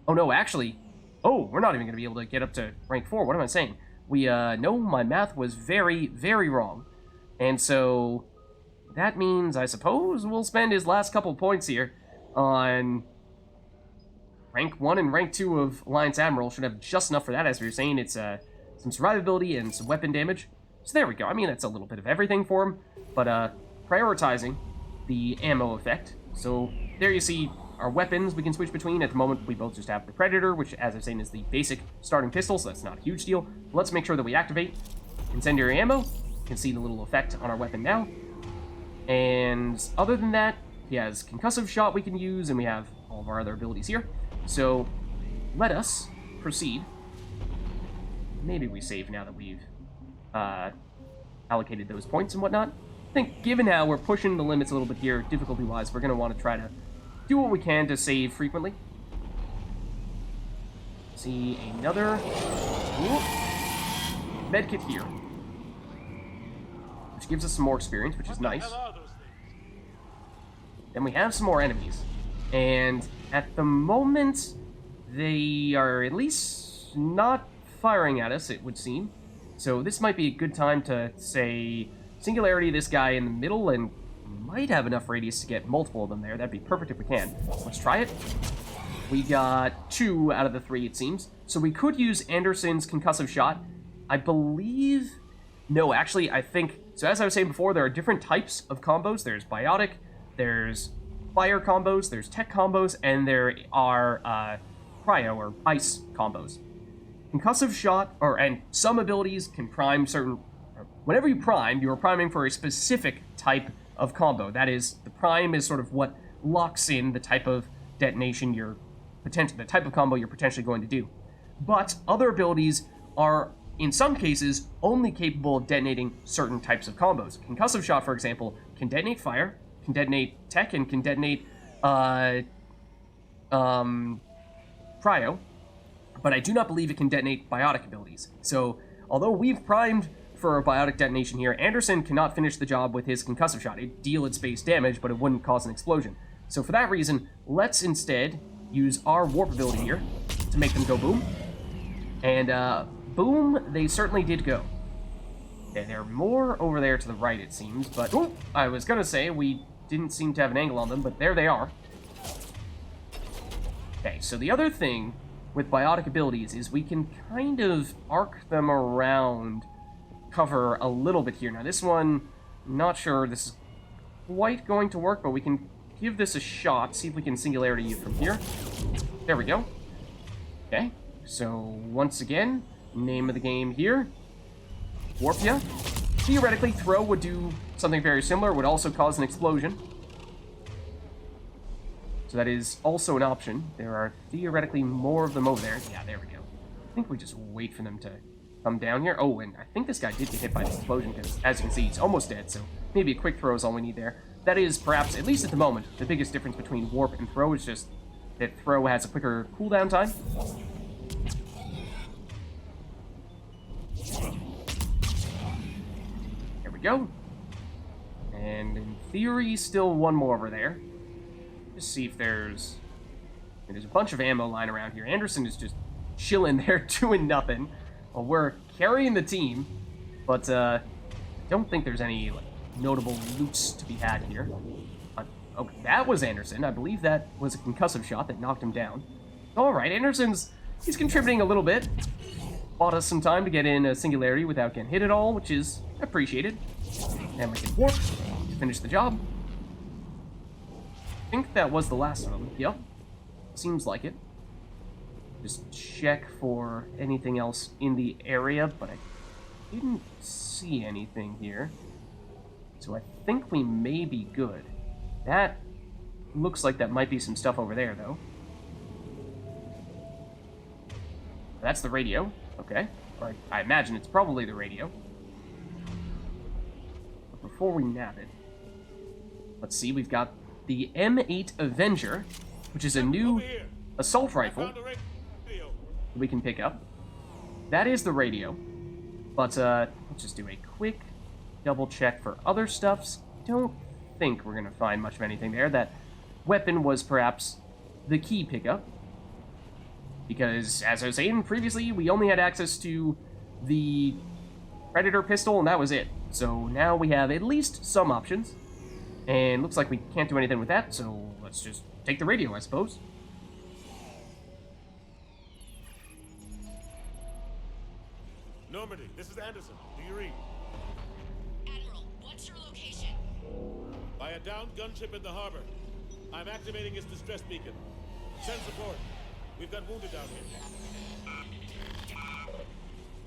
Oh, no, actually... Oh, we're not even going to be able to get up to rank 4. What am I saying? No, my math was very, very wrong. And so... that means, I suppose, we'll spend his last couple points here on rank 1 and rank 2 of Alliance Admiral. Should have just enough for that, as we were saying. It's some survivability and some weapon damage. So there we go. I mean, that's a little bit of everything for him. But prioritizing the ammo effect. So there you see our weapons we can switch between. At the moment, we both just have the Predator, which, as I was saying, is the basic starting pistol, so that's not a huge deal. But let's make sure that we activate incendiary ammo. You can see the little effect on our weapon now. And other than that, he has concussive shot we can use, and we have all of our other abilities here. So let us proceed. Maybe we save now that we've allocated those points and whatnot. I think given how we're pushing the limits a little bit here, difficulty-wise, we're going to want to try to do what we can to save frequently. See another medkit here, which gives us some more experience, which is nice. Then we have some more enemies, and at the moment, they are at least not firing at us, it would seem. So this might be a good time to, say, Singularity this guy in the middle, and might have enough radius to get multiple of them there. That'd be perfect if we can. Let's try it. We got 2 out of the 3, it seems. So we could use Anderson's concussive shot. I believe... No, actually, I think... So as I was saying before, there are different types of combos. There's biotic, there's fire combos, there's tech combos, and there are cryo or ice combos. Concussive shot, and some abilities can prime certain... Whenever you prime, you are priming for a specific type of combo. That is, the prime is sort of what locks in the type of detonation the type of combo you're potentially going to do. But other abilities are in some cases, only capable of detonating certain types of combos. Concussive Shot, for example, can detonate fire, can detonate tech, and can detonate cryo, but I do not believe it can detonate biotic abilities. So, although we've primed for a biotic detonation here, Anderson cannot finish the job with his Concussive Shot. It'd deal its base damage, but it wouldn't cause an explosion. So for that reason, let's instead use our warp ability here to make them go boom. And boom, they certainly did go. Okay, they're more over there to the right, it seems, but I was gonna say we didn't seem to have an angle on them, but there they are. Okay, so the other thing with biotic abilities is we can kind of arc them around cover a little bit here. Now this one, not sure this is quite going to work, but we can give this a shot, see if we can Singularity it from here. There we go. Okay, so once again, name of the game here, warp ya. Theoretically, throw would do something very similar, would also cause an explosion. So that is also an option. There are theoretically more of them over there. Yeah, there we go. I think we just wait for them to come down here. Oh, and I think this guy did get hit by the explosion because, as you can see, he's almost dead, so maybe a quick throw is all we need there. That is, perhaps, at least at the moment, the biggest difference between warp and throw is just that throw has a quicker cooldown time. There we go. And in theory, still one more over there. Just see if there's a bunch of ammo lying around here. Anderson is just chilling there, doing nothing. Well, we're carrying the team, but I don't think there's any notable loots to be had here. Okay, that was Anderson. I believe that was a concussive shot that knocked him down. All right, he's contributing a little bit. Bought us some time to get in a Singularity without getting hit at all, which is appreciated. And we can warp to finish the job. I think that was the last of them. Yep. Seems like it. Just check for anything else in the area, but I didn't see anything here. So I think we may be good. That looks like that might be some stuff over there, though. That's the radio. Okay. Or I imagine it's probably the radio. But before we nab it, let's see, we've got the M8 Avenger, which is a new assault rifle that we can pick up. That is the radio. But let's just do a quick double check for other stuffs. Don't think we're going to find much of anything there. That weapon was perhaps the key pickup. Because, as I was saying previously, we only had access to the Predator pistol, and that was it. So now we have at least some options. And looks like we can't do anything with that, so let's just take the radio, I suppose. Normandy, this is Anderson. Do you read? Admiral, what's your location? By a downed gunship in the harbor. I'm activating its distress beacon. Send support. We've got wounded down here.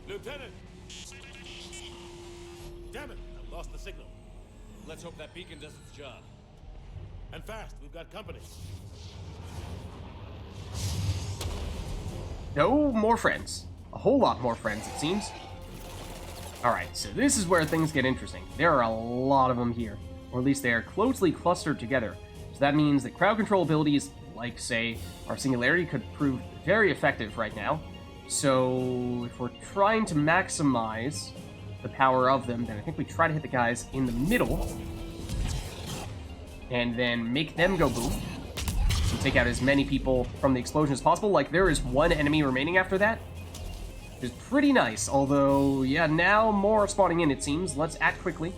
Lieutenant! Damn it! I lost the signal. Let's hope that beacon does its job. And fast. We've got company. No more friends. A whole lot more friends, it seems. Alright, so this is where things get interesting. There are a lot of them here. Or at least they are closely clustered together. So that means that crowd control abilities, like, say, our Singularity, could prove very effective right now. So if we're trying to maximize the power of them, then I think we try to hit the guys in the middle and then make them go boom and take out as many people from the explosion as possible. Like, there is one enemy remaining after that, which is pretty nice. Although, yeah, now more are spawning in, it seems. Let's act quickly.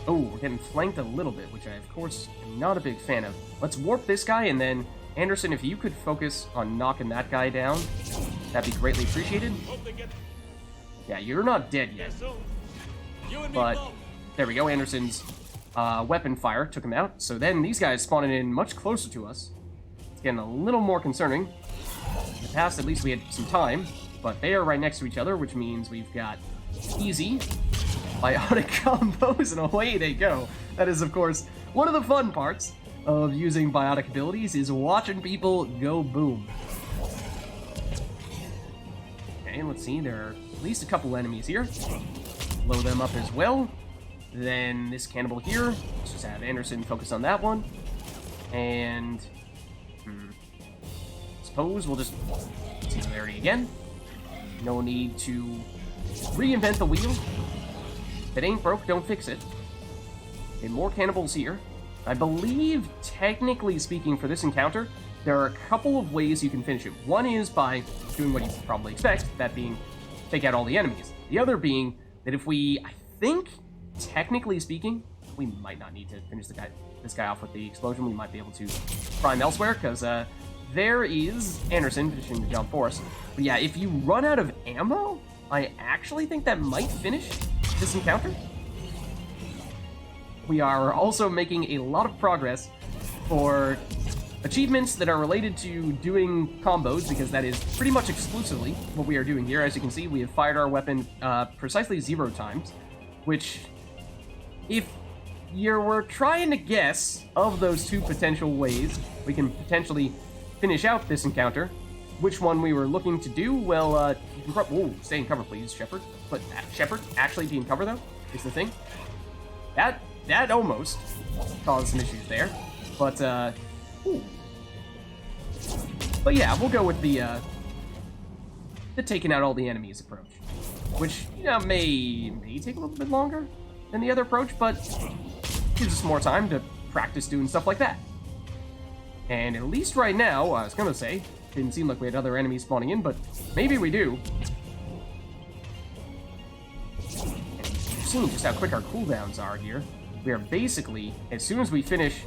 Oh, we're getting flanked a little bit, which I, of course, am not a big fan of. Let's warp this guy, and then, Anderson, if you could focus on knocking that guy down, that'd be greatly appreciated. Yeah, you're not dead yet. But, there we go, Anderson's weapon fire took him out. So then these guys spawning in much closer to us. It's getting a little more concerning. In the past, at least we had some time, but they are right next to each other, which means we've got easy biotic combos, and away they go. That is, of course, one of the fun parts of using biotic abilities, is watching people go boom. let's see, there are at least a couple enemies here. Blow them up as well. Then this cannibal here. Let's just have Anderson focus on that one. And... suppose we'll just... Singularity again. No need to reinvent the wheel. If it ain't broke, don't fix it. Okay, more cannibals here. I believe, technically speaking, for this encounter, there are a couple of ways you can finish it. One is by doing what you probably expect, that being take out all the enemies. The other being that if we, I think, technically speaking, we might not need to finish this guy off with the explosion. We might be able to prime elsewhere, because there is Anderson finishing the jump for us. But yeah, if you run out of ammo, I actually think that might finish this encounter. We are also making a lot of progress for achievements that are related to doing combos, because that is pretty much exclusively what we are doing here. As you can see, we have fired our weapon precisely 0 times, which, if you were trying to guess of those 2 potential ways we can potentially finish out this encounter, which one we were looking to do, well, you can whoa, stay in cover, please, Shepard. But Shepard actually be in cover, though, is the thing. That almost caused some issues there, but, ooh. But yeah, we'll go with the taking out all the enemies approach, which, you know, may take a little bit longer than the other approach, but gives us more time to practice doing stuff like that. And at least right now, I was gonna say, didn't seem like we had other enemies spawning in, but maybe we do. And you've seen just how quick our cooldowns are here. We are basically, as soon as we finish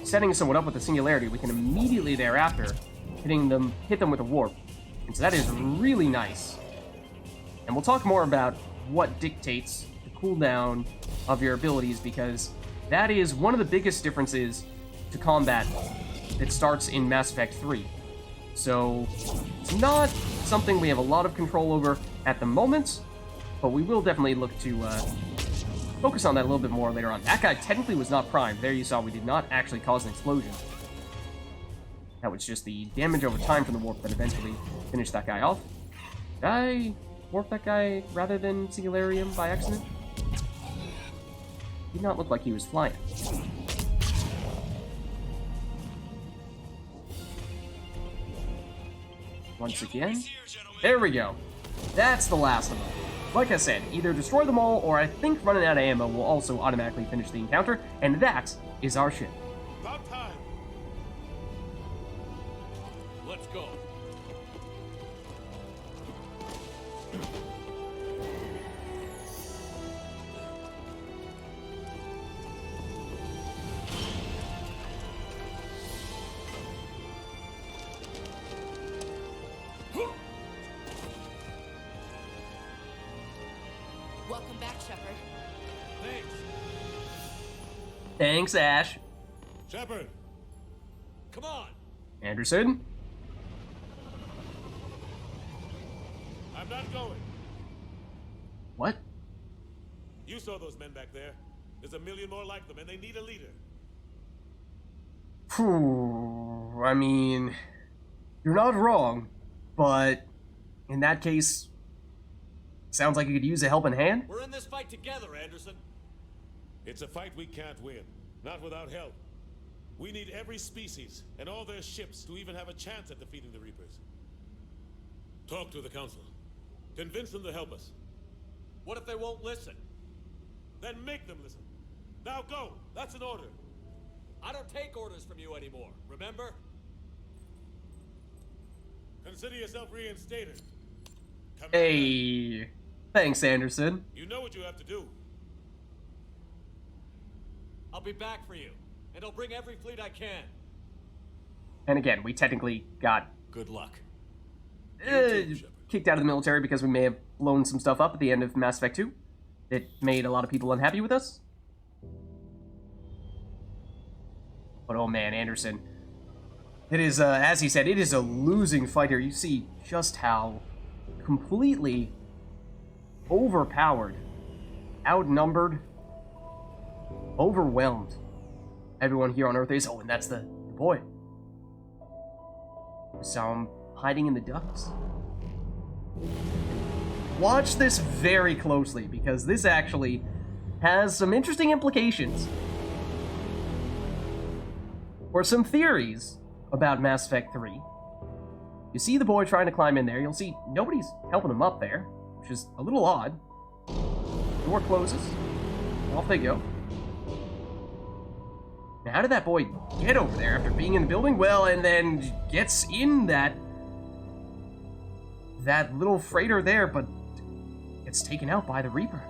setting someone up with a Singularity, we can immediately thereafter hit them with a warp. And so that is really nice. And we'll talk more about what dictates the cooldown of your abilities, because that is one of the biggest differences to combat that starts in Mass Effect 3. So it's not something we have a lot of control over at the moment, but we will definitely look to focus on that a little bit more later on. That guy technically was not primed. There you saw we did not actually cause an explosion. That was just the damage over time from the warp that eventually finished that guy off. Did I warp that guy rather than Singularity him by accident? Did not look like he was flying. Once again. There we go. That's the last of them. Like I said, either destroy them all, or I think running out of ammo will also automatically finish the encounter, and that is our ship. About time. Let's go. Welcome back, Shepard. Thanks. Thanks, Ash. Shepard. Come on. Anderson? I'm not going. What? You saw those men back there. There's a million more like them, and they need a leader. Phew, I mean, you're not wrong, but in that case, sounds like you could use a helping hand? We're in this fight together, Anderson. It's a fight we can't win, not without help. We need every species and all their ships to even have a chance at defeating the Reapers. Talk to the Council. Convince them to help us. What if they won't listen? Then make them listen. Now go! That's an order. I don't take orders from you anymore, remember? Consider yourself reinstated. Commander, Hey, thanks, Anderson. you know what you have to do. I'll be back for you, and I'll bring every fleet I can. And again, we technically got Good luck. kicked out of the military because we may have blown some stuff up at the end of Mass Effect 2. It made a lot of people unhappy with us. But oh man, Anderson. It is, as he said, it is a losing fight here. You see just how completely overpowered, outnumbered, overwhelmed everyone here on Earth is. Oh, and that's the boy. We saw him hiding in the ducts. watch this very closely, because this actually has some interesting implications. Or some theories about Mass Effect 3. You see the boy trying to climb in there, you'll see nobody's helping him up there, which is a little odd. Door closes, off they go. Now, how did that boy get over there after being in the building? Well, and then gets in that little freighter there, but gets taken out by the Reaper.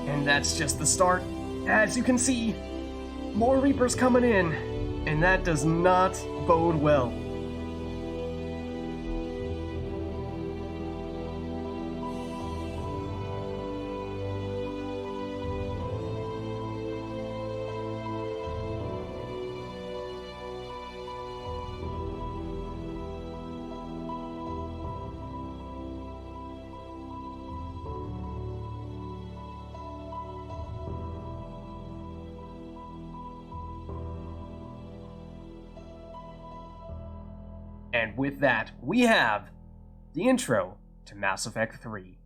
And that's just the start. As you can see, more Reapers coming in, and that does not bode well. And with that, we have the intro to Mass Effect 3.